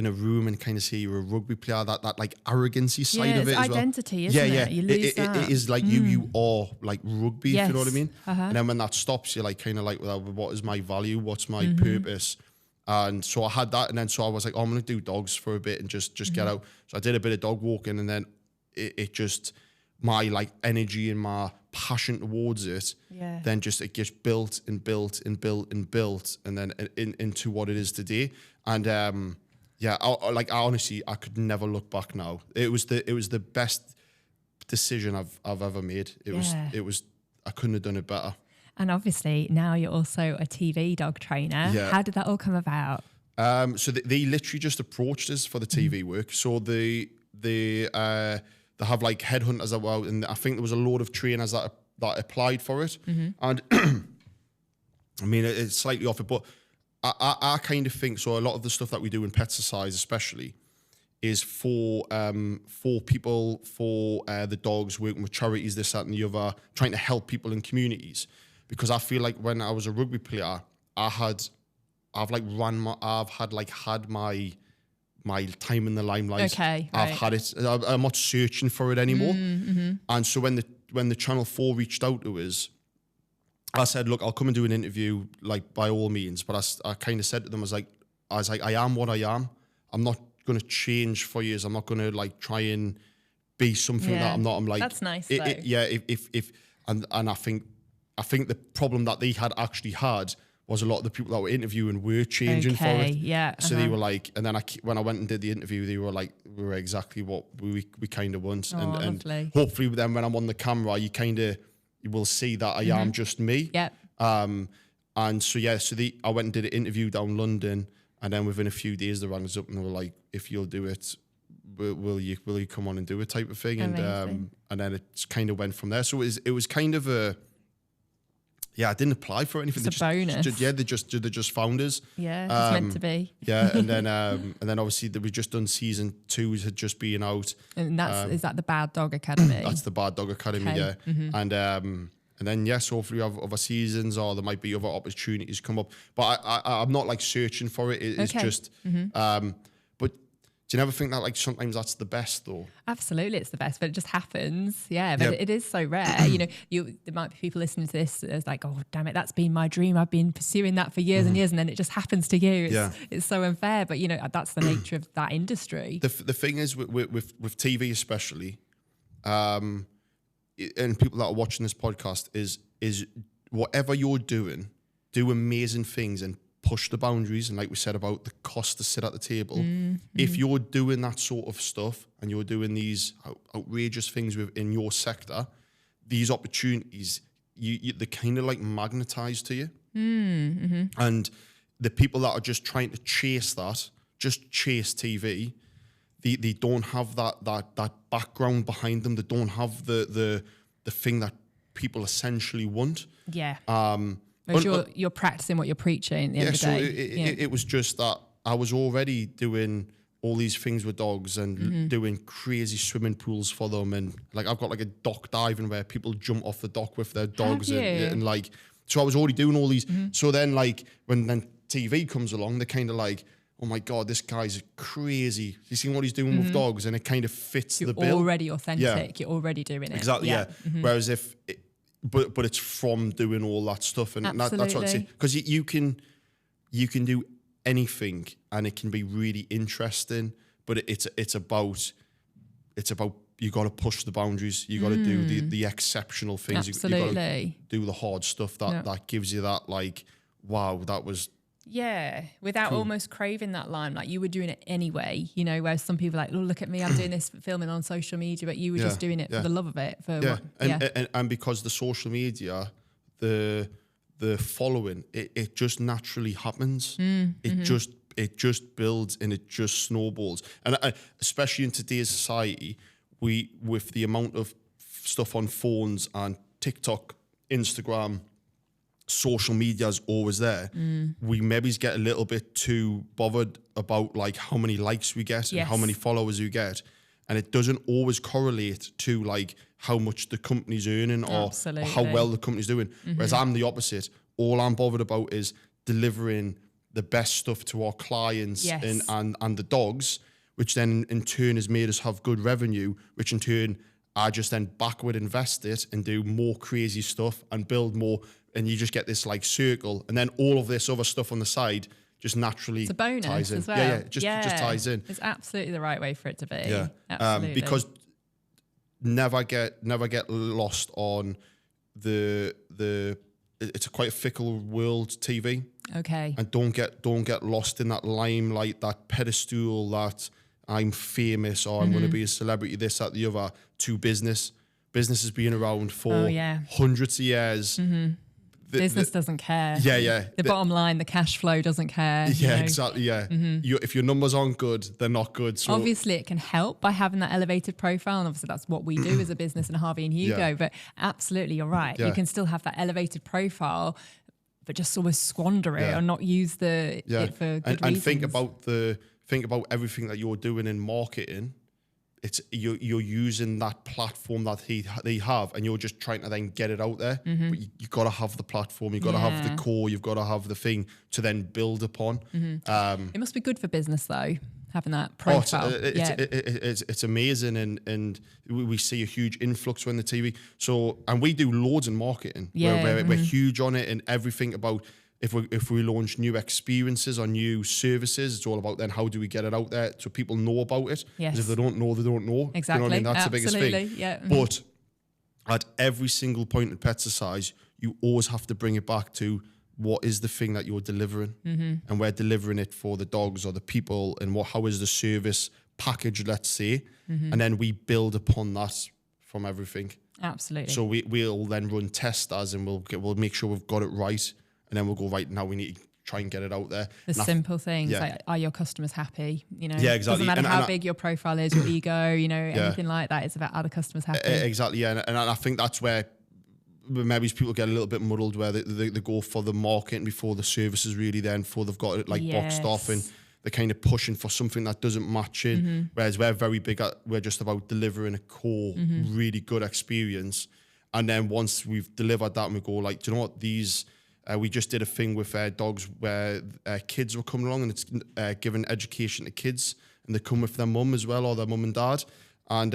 a room and kind of say you're a rugby player, that like arrogancy side of it as well. Identity, isn't it? You lose that. It is like you are like rugby, yes. if you know what I mean? And then when that stops, you're like kind of like, well, what is my value? What's my purpose? And so I had that, and then so I was like, oh, I'm going to do dogs for a bit and just get out. So I did a bit of dog walking, and then it just, my like energy and my passion towards it, then it just built and built and built and built, and then into what it is today. And I honestly, I could never look back now. It was the best decision I've ever made. It was I couldn't have done it better. And obviously now you're also a TV dog trainer. Yeah. How did that all come about? So they literally just approached us for the TV work. So they have like headhunters as well, and I think there was a load of trainers that applied for it. And I mean, it's slightly off it, but I kind of think so. A lot of the stuff that we do in Petsercise, especially, is for people, for the dogs, working with charities, this, that, and the other, trying to help people in communities. Because I feel like when I was a rugby player, I've had my time in the limelight. Okay, I've had it. I'm not searching for it anymore. And so when the Channel 4 reached out to us, I said, look, I'll come and do an interview, like by all means. But I kind of said to them, I was like, I am what I am. I'm not going to change for years. I'm not going to like try and be something that I'm not. I'm like, that's nice. And I think the problem that they had was a lot of the people that were interviewing were changing for it. Yeah. So they were like, and then when I went and did the interview, they were like, we were exactly what we kind of want. And hopefully then when I'm on the camera, you will see that I am just me. Yeah. And so I went and did an interview down London, and then within a few days they rang us up and they were like, if you'll do it, will you come on and do it type of thing. Amazing. And then it kind of went from there. So it was kind of I didn't apply for anything. It's a bonus. They just found us. Yeah, it's meant to be. Yeah, and then obviously we've just done season 2 had just been out. And is that the Bad Dog Academy? That's the Bad Dog Academy, okay. Yeah. And then yes, hopefully we have other seasons, or there might be other opportunities come up. But I'm not like searching for it. It's just but do you never think that like sometimes that's the best though? Absolutely, it's the best, but it just happens. Yeah, but it is so rare. There might be people listening to this as like, oh, damn it, that's been my dream. I've been pursuing that for years and years, and then it just happens to you. It's so unfair, but that's the nature of that industry. The thing is with TV especially, and people that are watching this podcast is whatever you're doing, do amazing things and push the boundaries. And like we said about the cost to sit at the table, if you're doing that sort of stuff and you're doing these outrageous things within your sector, these opportunities, they're kind of like magnetized to you. And the people that are just trying to chase TV, they don't have that background behind them. They don't have the thing that people essentially want. Yeah. You're practicing what you're preaching at the end of the day. It was just that I was already doing all these things with dogs and doing crazy swimming pools for them, and like I've got like a dock diving where people jump off the dock with their dogs, and like so I was already doing all these. So then like when TV comes along, they're kind of like, oh my God, this guy's crazy. You seen what he's doing with dogs, and it kind of fits the bill. You're already authentic. You're already doing it. Exactly. Yeah. Whereas but it's from doing all that stuff, and that's what I say. Because you can do anything, and it can be really interesting. But it's about you got to push the boundaries. You got to do the exceptional things. Absolutely. You got to do the hard stuff that gives you that like, wow, that was Yeah, without almost craving that limelight. You were doing it anyway, you know, whereas some people are like, oh, look at me, I'm doing this filming on social media, but you were just doing it for the love of it. And because the social media, the following, it just naturally happens. It just builds and it just snowballs. And especially in today's society, with the amount of stuff on phones and TikTok, Instagram, social media is always there. We maybe get a little bit too bothered about like how many likes we get and how many followers you get, and it doesn't always correlate to like how much the company's earning or how well the company's doing. Whereas I'm the opposite. All I'm bothered about is delivering the best stuff to our clients and the dogs, which then in turn has made us have good revenue, which in turn I just then backward invest it and do more crazy stuff and build more. And you just get this like circle, and then all of this other stuff on the side just naturally it's a bonus ties in. as well. It just ties in. It's absolutely the right way for it to be. Yeah, absolutely. Because never get lost on the. It's quite a fickle world, TV. Okay. And don't get lost in that limelight, that pedestal, that I'm famous or I'm going to be a celebrity, this, that, the other. To business. Business has been around for hundreds of years. Business doesn't care. The bottom line, the cash flow doesn't care. Exactly. If your numbers aren't good, they're not good. So obviously it can help by having that elevated profile, and obviously that's what we do as a business in Harvey and Hugo, but absolutely you're right. You can still have that elevated profile, but just always squander it or not use it for good reasons. And think about everything that you're doing in marketing. It's you're using that platform that they have, and you're just trying to then get it out there. But you got to have the platform, you got to have the core, you've got to have the thing to then build upon. It must be good for business though, having that profile. It's amazing, and we see a huge influx when the TV. So, and we do loads in marketing. We're huge on it, and everything about. If we launch new experiences or new services, it's all about then how do we get it out there so people know about it. Because if they don't know, they don't know. Exactly. You know what I mean? That's the biggest thing. Yeah. But at every single point in Petsercise, you always have to bring it back to what is the thing that you're delivering, and we're delivering it for the dogs or the people, and how is the service package, let's say, and then we build upon that from everything. Absolutely. So we'll then run testers, and we'll make sure we've got it right. And then we'll go, right, now we need to try and get it out there. The simple things, like, are your customers happy? You know, exactly. Doesn't matter how big your profile is, your ego, you know, anything like that. It's about are the customers happy? Exactly, yeah. And I think that's where maybe people get a little bit muddled, where they go for the marketing before the services really then, before they've got it like boxed off, and they're kind of pushing for something that doesn't match in. Whereas we're very big we're just about delivering a core, really good experience. And then once we've delivered that, and we go like, do you know what, these... we just did a thing with dogs where kids were coming along, and it's giving education to kids, and they come with their mum as well, or their mum and dad. And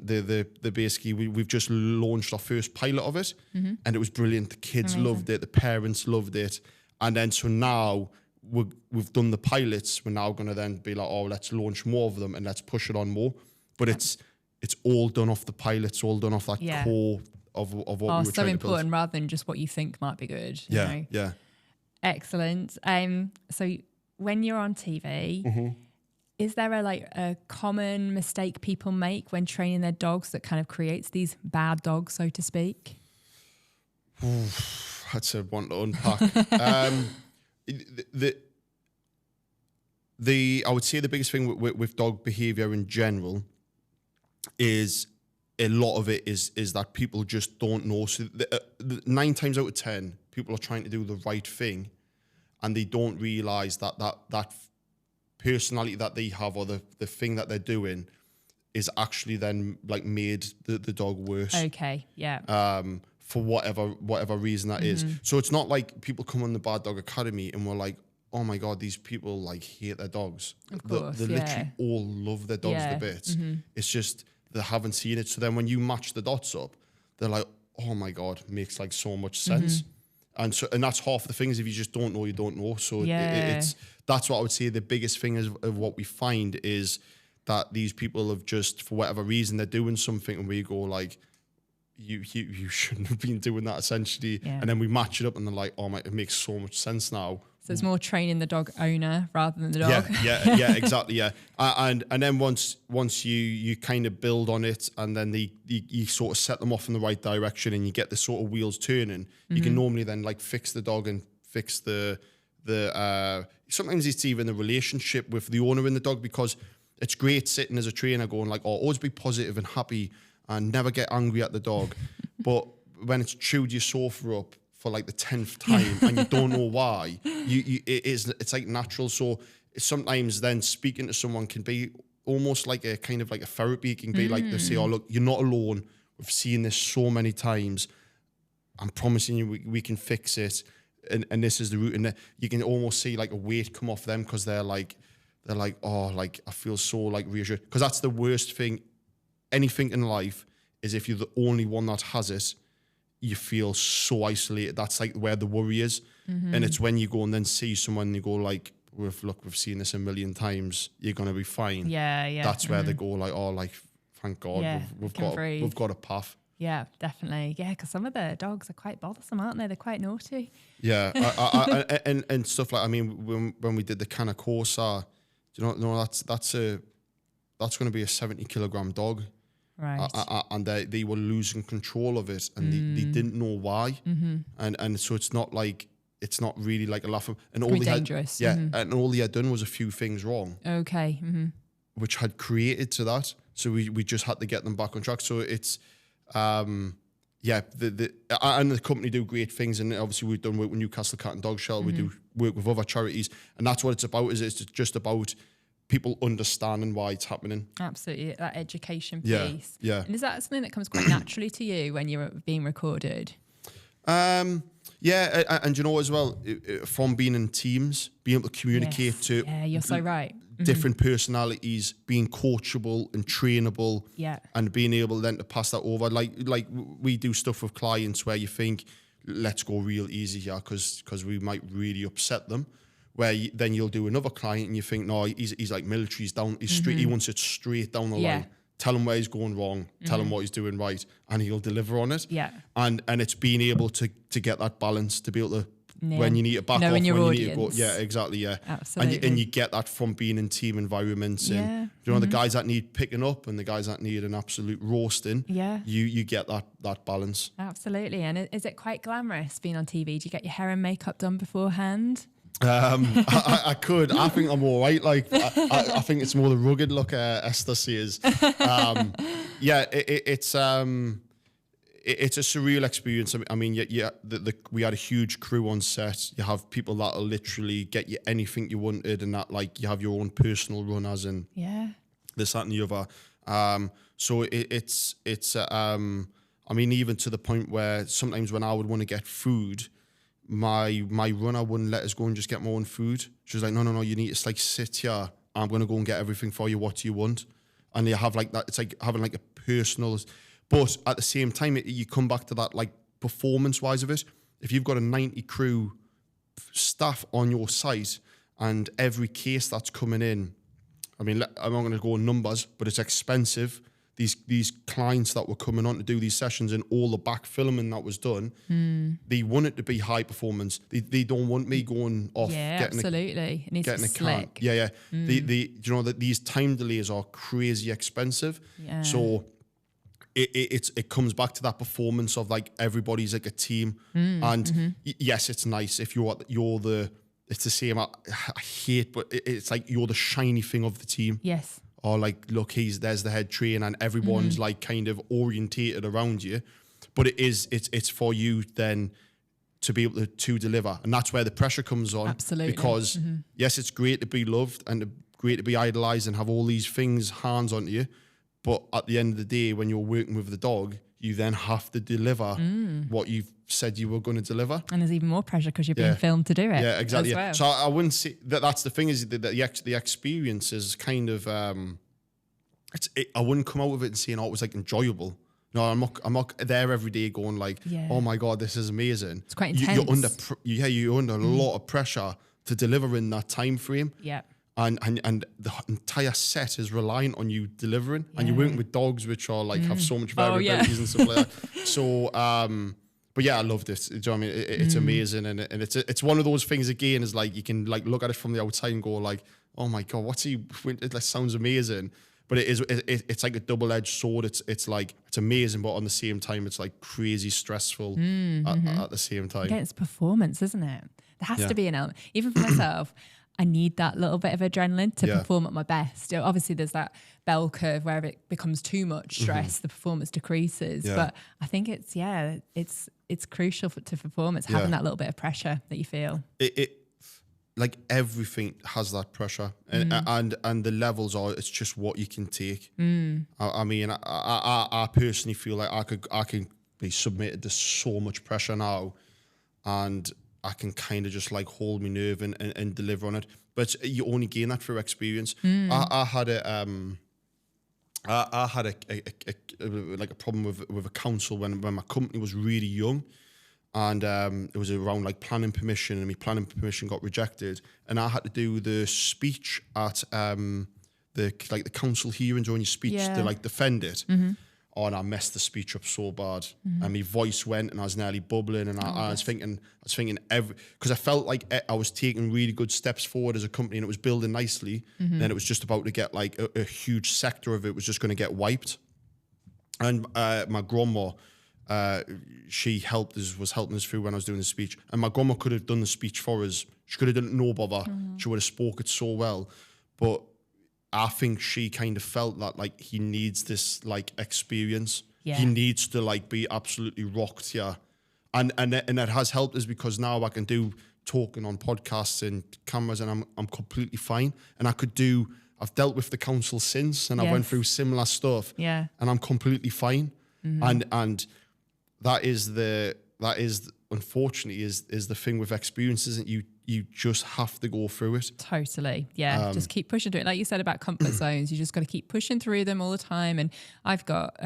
they basically, we've just launched our first pilot of it, and it was brilliant. The kids loved it, the parents loved it. And then so now we've done the pilots. We're now going to then be like, oh, let's launch more of them and let's push it on more. But it's all done off the pilots, all done off that core of what we were trying to build. So important, rather than just what you think might be good. You know? Excellent. So when you're on TV, is there a common mistake people make when training their dogs that kind of creates these bad dogs, so to speak? That's a one to unpack. I would say the biggest thing with dog behavior in general is a lot of it is that people just don't know. So 9 times out of 10, people are trying to do the right thing, and they don't realize that personality that they have, or the thing that they're doing, is actually then like made the dog worse. Okay, yeah. For whatever reason that is. So it's not like people come on the Bad Dog Academy and we're like, oh my God, these people like hate their dogs. Of course, they literally all love their dogs to bits. It's just they haven't seen it. So then when you match the dots up, they're like, oh my God, makes like so much sense. And that's half the things. If you just don't know, you don't know. So that's what I would say the biggest thing of what we find is that these people have just, for whatever reason, they're doing something, and we go like, you shouldn't have been doing that, essentially. Yeah. And then we match it up and they're like, oh my, it makes so much sense now. So it's more training the dog owner rather than the dog. Yeah, exactly. Yeah. And then once you kind of build on it, and then you sort of set them off in the right direction, and you get the sort of wheels turning, you can normally then like fix the dog and fix the sometimes it's even the relationship with the owner and the dog, because it's great sitting as a trainer going like, oh, always be positive and happy and never get angry at the dog. But when it's chewed your sofa up for like the 10th time and you don't know why, it's like natural. So sometimes then speaking to someone can be almost like a kind of like a therapy. It can be like they say, oh, look, you're not alone. We've seen this so many times. I'm promising you we can fix it. And this is the route. And you can almost see like a weight come off them, because they're like, oh, like I feel so like reassured. Because that's the worst thing. Anything in life is if you're the only one that has it, you feel so isolated. That's like where the worry is. And it's when you go and then see someone and you go like, we've seen this a million times. You're going to be fine. Yeah. That's where they go like, oh, like, thank God, we've got a path. Yeah, definitely. Yeah, because some of the dogs are quite bothersome, aren't they? They're quite naughty. Yeah, and stuff like, I mean, when we did the Canna Corsa, do you know that's going to be a 70-kilogram dog, right? And they were losing control of it, and they didn't know why, and so it's not really like a laugh. And all dangerous. And all he had done was a few things wrong. Okay. Which had created to that. So we just had to get them back on track. So it's. And the company do great things, and obviously we've done work with Newcastle Cat and Dog Shelter. We do work with other charities, and that's what it's about. It's just about people understanding why it's happening. Absolutely, that education piece. Yeah. And is that something that comes quite naturally to you when you're being recorded? And you know as well, from being in teams, being able to communicate to you're so right. Different personalities, being coachable and trainable, and being able then to pass that over. Like we do stuff with clients where you think, let's go real easy here because we might really upset them. Where then you'll do another client and you think, no, he's like military, he's down, he's straight, he wants it straight down the line. Tell him where he's going wrong, tell him what he's doing right, and he'll deliver on it. Yeah. And it's being able to get that balance, to be able to when you need to back off, when you need to go. Yeah, exactly. Yeah, absolutely. And you get that from being in team environments, and you know the guys that need picking up and the guys that need an absolute roasting. Yeah, you get that balance. Absolutely. And is it quite glamorous being on TV? Do you get your hair and makeup done beforehand? I could. I think I'm all right. Like I think it's more the rugged look Esther sees. It's a surreal experience. I mean, we had a huge crew on set. You have people that'll literally get you anything you wanted, and that like you have your own personal runners and this, that, and the other. So it's I mean, even to the point where sometimes when I would want to get food, my runner wouldn't let us go and just get my own food. She was like, no, you need to like sit here. I'm going to go and get everything for you. What do you want? And you have like that. It's like having like a personal. But at the same time, you come back to that like performance-wise of it. If you've got a 90 crew staff on your site and every case that's coming in, I mean, I'm not going to go on numbers, but it's expensive. These clients that were coming on to do these sessions and all the back filming that was done, they want it to be high performance. They don't want me going off. Yeah, absolutely. It needs to be slick. Yeah. You know that these time delays are crazy expensive. Yeah. So it comes back to that performance of like everybody's like a team, and yes, it's nice if you're the. It's the same. I hate, but it's like you're the shiny thing of the team. Yes. Or like, look, there's the head trainer, and everyone's like kind of orientated around you. But it's for you then to be able to deliver, and that's where the pressure comes on. Absolutely. Because yes, it's great to be loved and great to be idolized and have all these things hands onto you. But at the end of the day, when you're working with the dog, you then have to deliver what you've said you were going to deliver. And there's even more pressure because you're being filmed to do it. Yeah, exactly. Well. So I wouldn't say that's the thing, is that the experience is kind of, I wouldn't come out of it and saying, oh, it was like enjoyable. No, I'm not there every day going like, oh my God, this is amazing. It's quite intense. You're under a lot of pressure to deliver in that time frame. Yeah. and the entire set is reliant on you delivering, and you're working with dogs, which are like have so much variabilities and stuff like that. So, but yeah, I loved it. Do you know what I mean? It's amazing, and it's one of those things again. Is like you can like look at it from the outside and go like, oh my god, what's he? It like sounds amazing, but it's like a double-edged sword. It's like it's amazing, but on the same time, it's like crazy stressful at the same time. Again, it's performance, isn't it? There has to be an element, even for myself. I need that little bit of adrenaline to perform at my best. You know, obviously, there's that bell curve where if it becomes too much stress, the performance decreases. Yeah. But I think it's crucial to performance, having that little bit of pressure that you feel. It like everything has that pressure, and the levels are. It's just what you can take. I mean, I personally feel like I can be submitted to so much pressure now, and I can kind of just like hold my nerve and deliver on it. But you only gain that through experience. I had a problem with a council when my company was really young, and it was around like planning permission, and my planning permission got rejected, and I had to do the speech at the council hearings when you speech to like defend it. Oh, and I messed the speech up so bad, and my voice went, and I was nearly bubbling, and I was thinking because I felt like I was taking really good steps forward as a company, and it was building nicely. Then it was just about to get like a huge sector of it was just going to get wiped. And my grandma, she was helping us through when I was doing the speech, and my grandma could have done the speech for us. She could have done it no bother. She would have spoke it so well, but I think she kind of felt that like he needs this like experience. Yeah. He needs to like be absolutely rocked here. And it has helped us because now I can do talking on podcasts and cameras, and I'm completely fine. And I've dealt with the council since, and I went through similar stuff. Yeah. And I'm completely fine. And that is unfortunately is the thing with experience, isn't you just have to go through it. Totally. Yeah. Just keep pushing through it. Like you said about comfort zones, you just got to keep pushing through them all the time. And I've got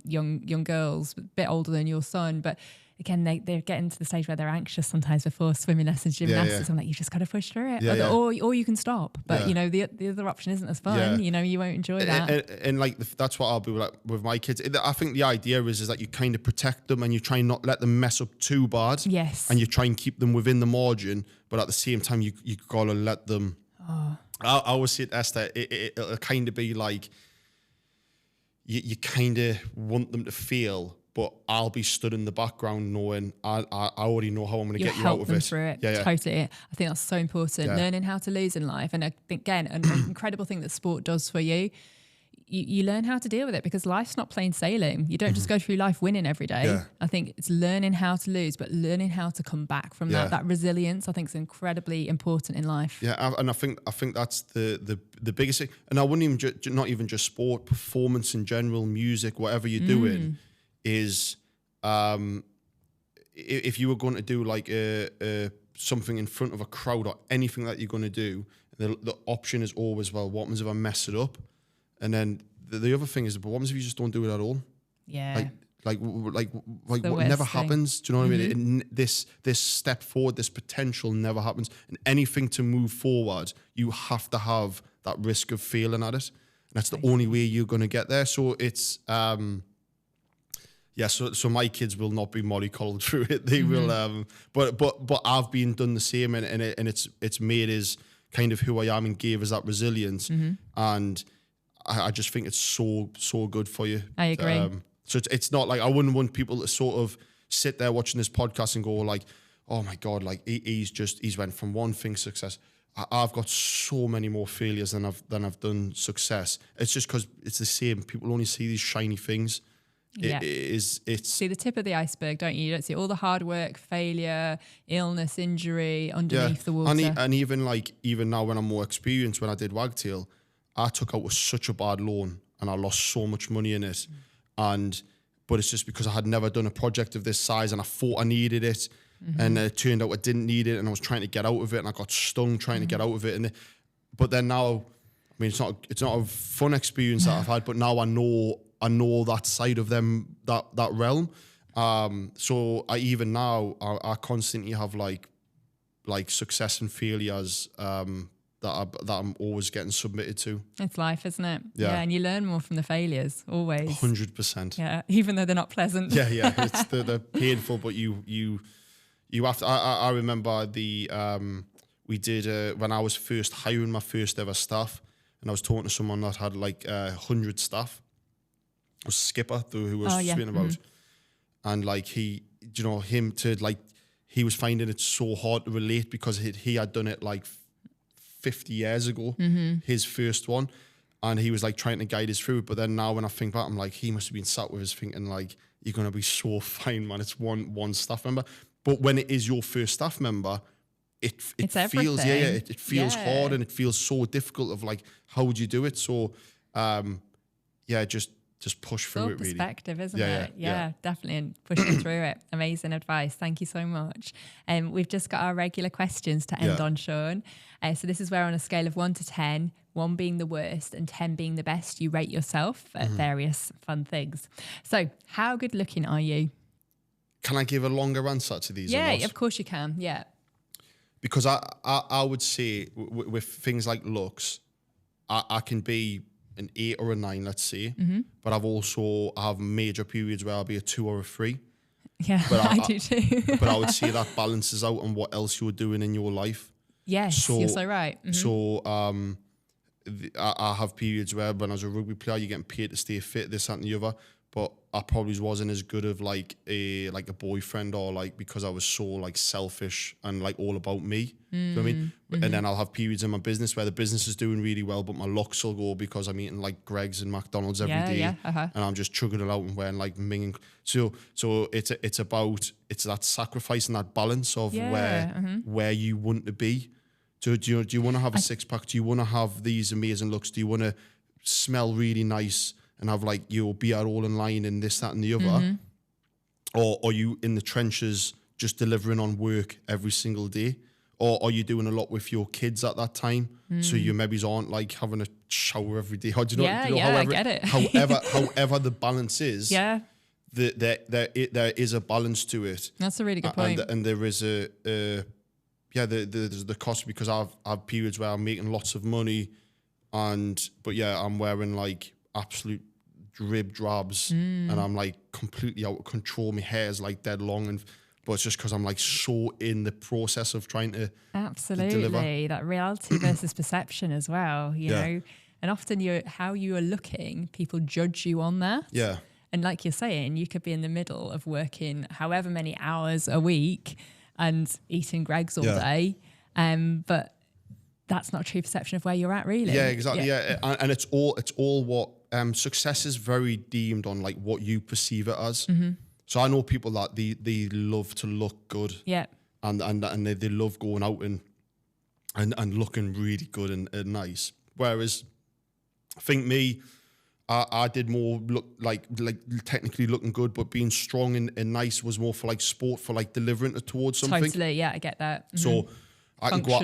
young girls, a bit older than your son, but again, they're getting to the stage where they're anxious sometimes before swimming lessons, gymnastics. I'm like, you just got to push through it. Or you can stop. But, you know, the other option isn't as fun. You know, you won't enjoy that. And like, that's what I'll be like with my kids. I think the idea is that you kind of protect them and you try and not let them mess up too bad. Yes. And you try and keep them within the margin. But at the same time, you got to let them. I always say to Esther, it'll kind of be like, you kind of want them to feel, but I'll be stood in the background knowing I already know how I'm going to get you out of it. Through it. Yeah. Totally. I think that's so important. Learning how to lose in life. And I think, again, an incredible thing that sport does for you. You learn how to deal with it, because life's not plain sailing. You don't just go through life winning every day. Yeah. I think it's learning how to lose, but learning how to come back from that. That resilience, I think, is incredibly important in life. Yeah, and I think that's the biggest thing. And I wouldn't even not even just sport, performance in general, music, whatever you're doing, is if you were going to do like something in front of a crowd or anything that you're going to do, the option is always, well, what happens if I mess it up? And then the other thing is, but what happens if you just don't do it at all? Yeah. Like what never happens. Do you know what I mean? This step forward, this potential never happens. And anything to move forward, you have to have that risk of failing at it. And that's the only way you're going to get there. So it's, so my kids will not be mollycoddled through it. They will, but I've been done the same, and it's made us kind of who I am and gave us that resilience. And I just think it's so good for you. I agree. So it's not like, I wouldn't want people to sort of sit there watching this podcast and go like, oh my God, like he's went from one thing to success. I've got so many more failures than I've done success. It's just because it's the same. People only see these shiny things. Yeah. It's see the tip of the iceberg, don't you? You don't see all the hard work, failure, illness, injury underneath the water. And even now when I'm more experienced, when I did Wagtail, I took out such a bad loan and I lost so much money in it. But it's just because I had never done a project of this size and I thought I needed it. And it turned out I didn't need it, and I was trying to get out of it, and I got stung trying to get out of it. But then now, I mean, it's not a fun experience that I've had, but now I know that side of them, that realm. So even now I constantly have like success and failures that I'm always getting submitted to. It's life, isn't it? Yeah. And you learn more from the failures, always. 100%. Yeah, even though they're not pleasant. Yeah. It's they're painful, but you have to. I remember we did when I was first hiring my first ever staff, and I was talking to someone that had like 100 staff. It was Skipper who was speaking about, and like he was finding it so hard to relate because he had done it like 50 years ago, his first one, and he was like trying to guide us through it. But then now when I think back, I'm like, he must have been sat with us thinking like, you're gonna be so fine, man. It's one staff member. But when it is your first staff member, it feels it feels hard, and it feels so difficult of like, how would you do it? So just push through it, really. Perspective, isn't it? Yeah, definitely, and pushing through it. Amazing advice. Thank you so much. We've just got our regular questions to end on, Sean. So this is where on a scale of 1 to 10, 1 being the worst and 10 being the best, you rate yourself at various fun things. So how good looking are you? Can I give a longer answer to these? Yeah, of course you can. Yeah. Because I would say with things like looks, I can be an 8 or a 9, let's say, but I have major periods where I'll be a 2 or a 3. Yeah, but I do too. But I would say that balances out on what else you're doing in your life. Yes, you're so right. So I have periods where when I was a rugby player, you're getting paid to stay fit, this, that, and the other. But I probably wasn't as good of like a boyfriend, or like because I was so like selfish and like all about me. Do you know what I mean? And then I'll have periods in my business where the business is doing really well, but my looks will go because I'm eating like Greg's and McDonald's every day, and I'm just chugging it out and wearing like minging. So it's that sacrifice and that balance of where you want to be. So do you want to have a six pack? Do you want to have these amazing looks? Do you want to smell really nice and have like your beer all in line and this, that, and the other? Or are you in the trenches just delivering on work every single day? Or are you doing a lot with your kids at that time? So your maybe aren't like having a shower every day. Or do you know, I get it. however the balance is, there is a balance to it. That's a really good point. And there is there's the cost, because I've had periods where I'm making lots of money, I'm wearing like absolute drib drabs, and I'm like completely out of control. My hair's like dead long, but it's just because I'm like so in the process of trying to absolutely that reality versus perception as well, you know. And often how you are looking, people judge you on that. Yeah. And like you're saying, you could be in the middle of working however many hours a week and eating Greg's all day, but that's not a true perception of where you're at, really. Yeah, exactly. Yeah. And it's all what success is very deemed on, like what you perceive it as. So I know people that they love to look good. Yeah. And they love going out and looking really good and nice. Whereas I think me, I did more look like technically looking good, but being strong and nice was more for like sport, for like delivering it towards something. Totally, yeah, I get that. So I can go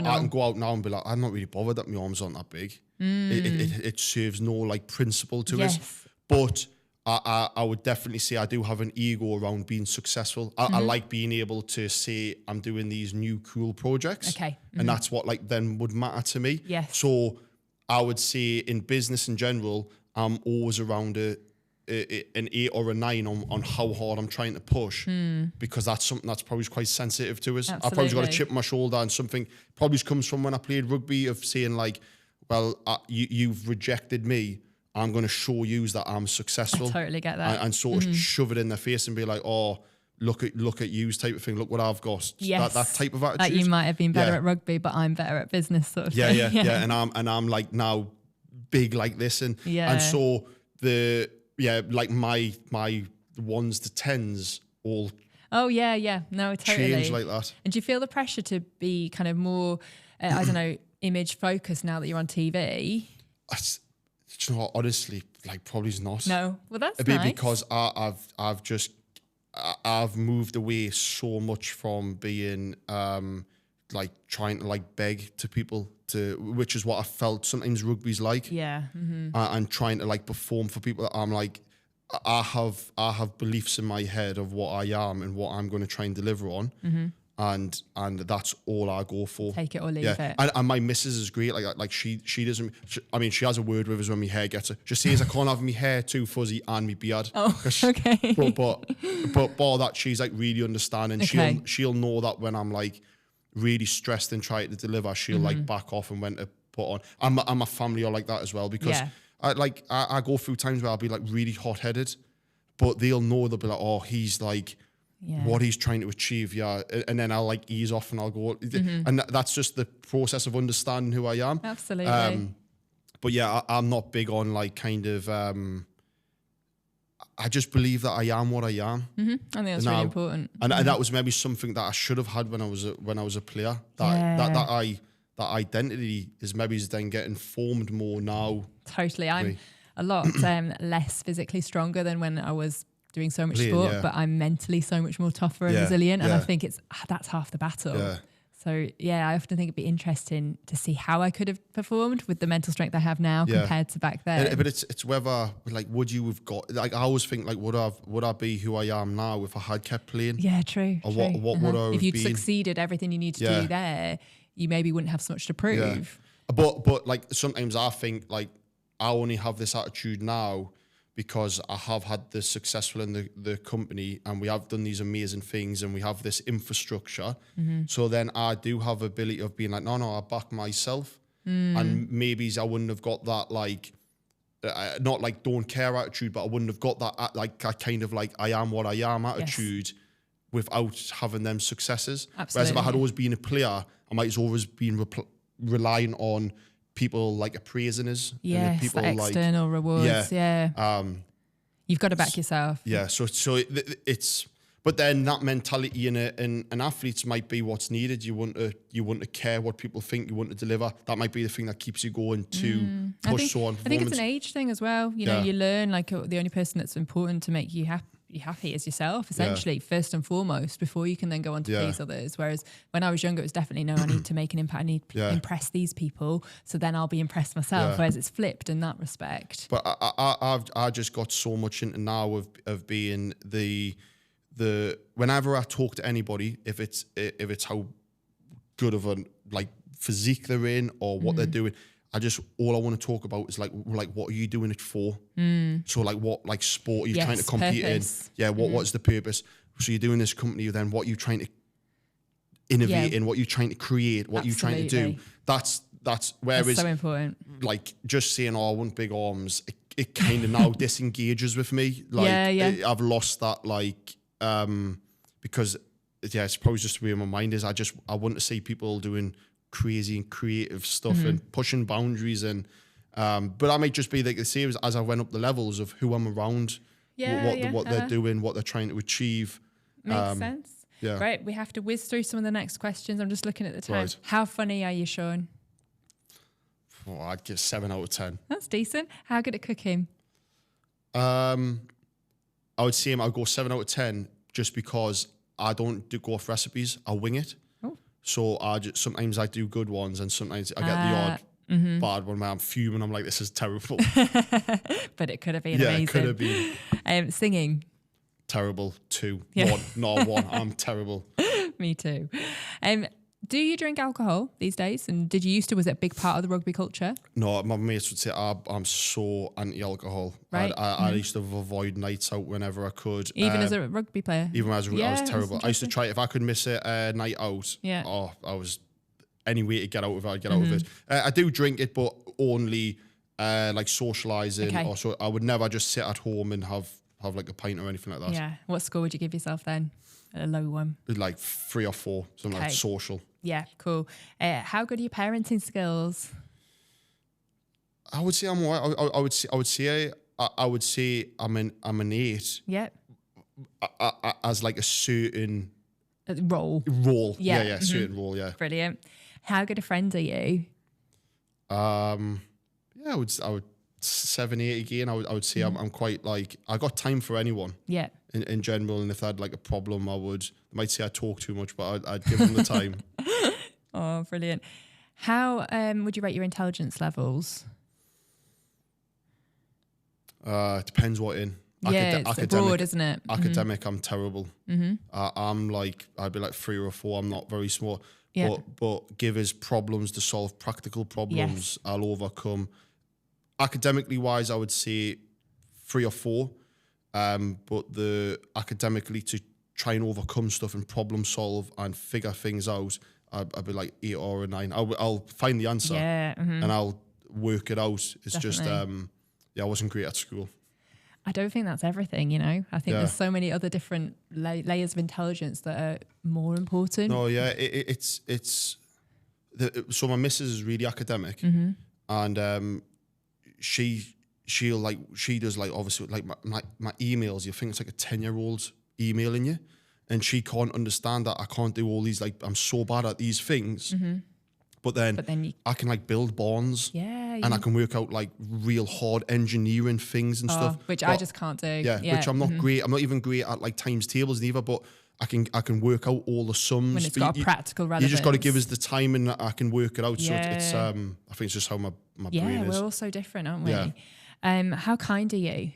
out now and be like, I'm not really bothered that my arms aren't that big. It serves no like principle to it. But I would definitely say I do have an ego around being successful. I like being able to say I'm doing these new cool projects. Okay. And that's what like then would matter to me. Yes. So I would say in business in general, I'm always around an 8 or a 9 on how hard I'm trying to push, because that's something that's probably quite sensitive to us. Absolutely. I've probably got a chip on my shoulder, and something probably comes from when I played rugby of saying like, well, you've rejected me. I'm going to show you that I'm successful. I totally get that. And sort of shove it in their face and be like, oh, look at you type of thing. Look what I've got. Yes. That type of attitude. Like you might have been better at rugby, but I'm better at business sort of thing. Yeah. And I'm like now big like this. And so like my 1s to 10s all no, totally change like that. And do you feel the pressure to be kind of more I don't know, image focused now that you're on TV? You know what, honestly, like probably not. No, well that's nice. Because I've moved away so much from being like trying to like beg to people which is what I felt sometimes rugby's like. Yeah. And trying to like perform for people. I'm like, I have beliefs in my head of what I am and what I'm going to try and deliver on. and that's all I go for. Take it or leave it. And my missus is great. Like she doesn't. She has a word with us when my hair gets it. She says I can't have my hair too fuzzy and my beard. Oh, okay. But bar that, she's like really understanding. Okay. She'll know that when I'm like really stressed and trying to deliver, she'll like back off and when to put on. And my family are like that as well, because I go through times where I'll be like really hot headed, but they'll know, they'll be like, oh, he's like. What he's trying to achieve, and then I'll like ease off and I'll go, and that's just the process of understanding who I am. Absolutely. But yeah, I'm not big on like kind of. I just believe that I am what I am. I think that's really important. And that was maybe something that I should have had when I was a player. That identity is maybe then getting formed more now. Totally, I'm a lot less physically stronger than when I was doing so much sport, but I'm mentally so much more tougher and resilient, and I think that's half the battle. So I often think it'd be interesting to see how I could have performed with the mental strength I have now compared to back then. But it's whether like would you have got, like I always think like would I be who I am now if I had kept playing? Yeah, true. Or what would I have if you'd been? Succeeded everything you need to do there, you maybe wouldn't have so much to prove. But like sometimes I think like I only have this attitude now because I have had the successful in the company, and we have done these amazing things, and we have this infrastructure. So then I do have ability of being like, no, I back myself. And maybe I wouldn't have got that like, not like don't care attitude, but I wouldn't have got that like a kind of like I am what I am attitude without having them successes. Absolutely. Whereas if I had always been a player, I might have always been relying on people like appraising us. Yes, people the external rewards. You've got to back yourself. Yeah, so it's, but then that mentality in an athlete might be what's needed. You want to care what people think. You want to deliver. That might be the thing that keeps you going to push so on. I think it's an age thing as well. You know, you learn like the only person that's important to make you happy is yourself, essentially, first and foremost, before you can then go on to please others. Whereas when I was younger, it was definitely, no, I need to make an impact. I need to impress these people, so then I'll be impressed myself. Whereas it's flipped in that respect. But I just got so much into now of being the whenever I talk to anybody, if it's how good of a like physique they're in or what they're doing, all I want to talk about is like what are you doing it for? So like what like sport are you trying to compete purpose. in? What's the purpose? So you're doing this company, then what are you trying to innovate in? What are you trying to create? What are you trying to do? That's whereas so important. Like just saying, oh, I want big arms, it kind of now disengages with me. Like I've lost that like because I suppose just the way my mind is, I want to see people doing crazy and creative stuff and pushing boundaries, and but I might just be like the same as I went up the levels of who I'm around, what they're doing, what they're trying to achieve. Makes sense. Yeah. Great. We have to whiz through some of the next questions. I'm just looking at the time. Right. How funny are you, Sean? Oh, I'd give 7 out of 10. That's decent. How good at cooking? I would say I'd go 7 out of 10 just because I don't go off recipes. I wing it. So sometimes I do good ones, and sometimes I get the odd bad one where I'm fuming. I'm like, this is terrible. But it could have been amazing. Yeah, it could have been. Singing. Terrible. 2. Yeah. 1. I'm terrible. Me too. Do you drink alcohol these days? And did you used to? Was it a big part of the rugby culture? No, my mates would say I'm so anti-alcohol. Right. I used to avoid nights out whenever I could. Even as a rugby player? Even as I was terrible. I used to try, if I could miss a night out, I was, any way to get out of it, I'd get out of it. I do drink it, but only like socialising. Or so I would never just sit at home and have like a pint or anything like that. Yeah. What score would you give yourself then? A low one? Like 3 or 4, something like social. Yeah, cool. How good are your parenting skills? I would say I'm alright. I would say I'm an 8. Yeah. As like a certain role. Yeah, certain role. Yeah. Brilliant. How good a friend are you? I would 7, 8 again. I would say I'm quite like, I got time for anyone. Yeah. In general, and if they had like a problem, I might say I talk too much, but I'd give them the time. Oh, brilliant. How would you rate your intelligence levels? It depends what in. it's broad, isn't it? Academic, I'm terrible. I'm like, I'd be like 3 or 4. I'm not very smart. Yeah. But give us problems to solve, practical problems, I'll overcome. Academically wise, I would say 3 or 4. But the academically to try and overcome stuff and problem solve and figure things out, I'd be like 8 or a 9. I'll find the answer and I'll work it out. It's just, I wasn't great at school. I don't think that's everything, you know. I think there's so many other different layers of intelligence that are more important. No, yeah, so my missus is really academic, and she does like obviously like my emails. You think it's like a 10-year-old emailing you, and she can't understand that I can't do all these, like I'm so bad at these things. But then I can like build bonds, and I can work out like real hard engineering things and stuff, which I just can't do. Which I'm not great. I'm not even great at like times tables either. But I can work out all the sums. When it's got a practical relevance. You just got to give us the time, and I can work it out. So it's I think it's just how my brain is. Yeah, we're all so different, aren't we? Yeah. How kind are you?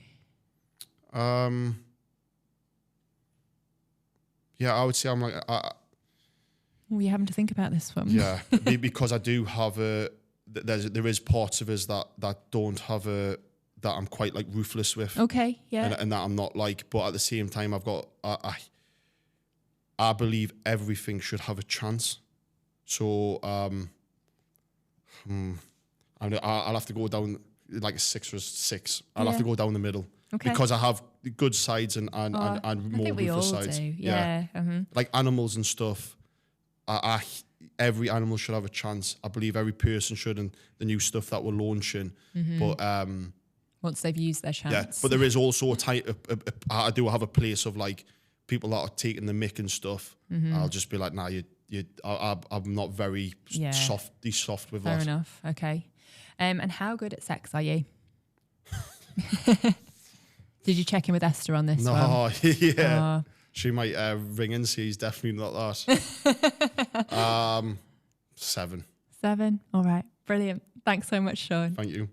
Yeah, I would say I'm like. You're having to think about this one. Yeah, because I do have there is parts of us that don't have that I'm quite like ruthless with. Okay, yeah. And that I'm not like, but at the same time, I've got, I believe everything should have a chance. So, I'll have to go down like a 6 or 6. I'll have to go down the middle. Okay. Because I have good sides and more ruthless sides. Do. Yeah. Like animals and stuff. Every animal should have a chance. I believe every person should, and the new stuff that we're launching. But once they've used their chance. Yeah, but there is also I do have a place of like people that are taking the mick and stuff. I'll just be like, nah, I'm not very soft with that. Fair enough. Okay. And how good at sex are you? Did you check in with Esther on this one? No, yeah. She might ring and say he's definitely not that. 7. 7. All right. Brilliant. Thanks so much, Sean. Thank you.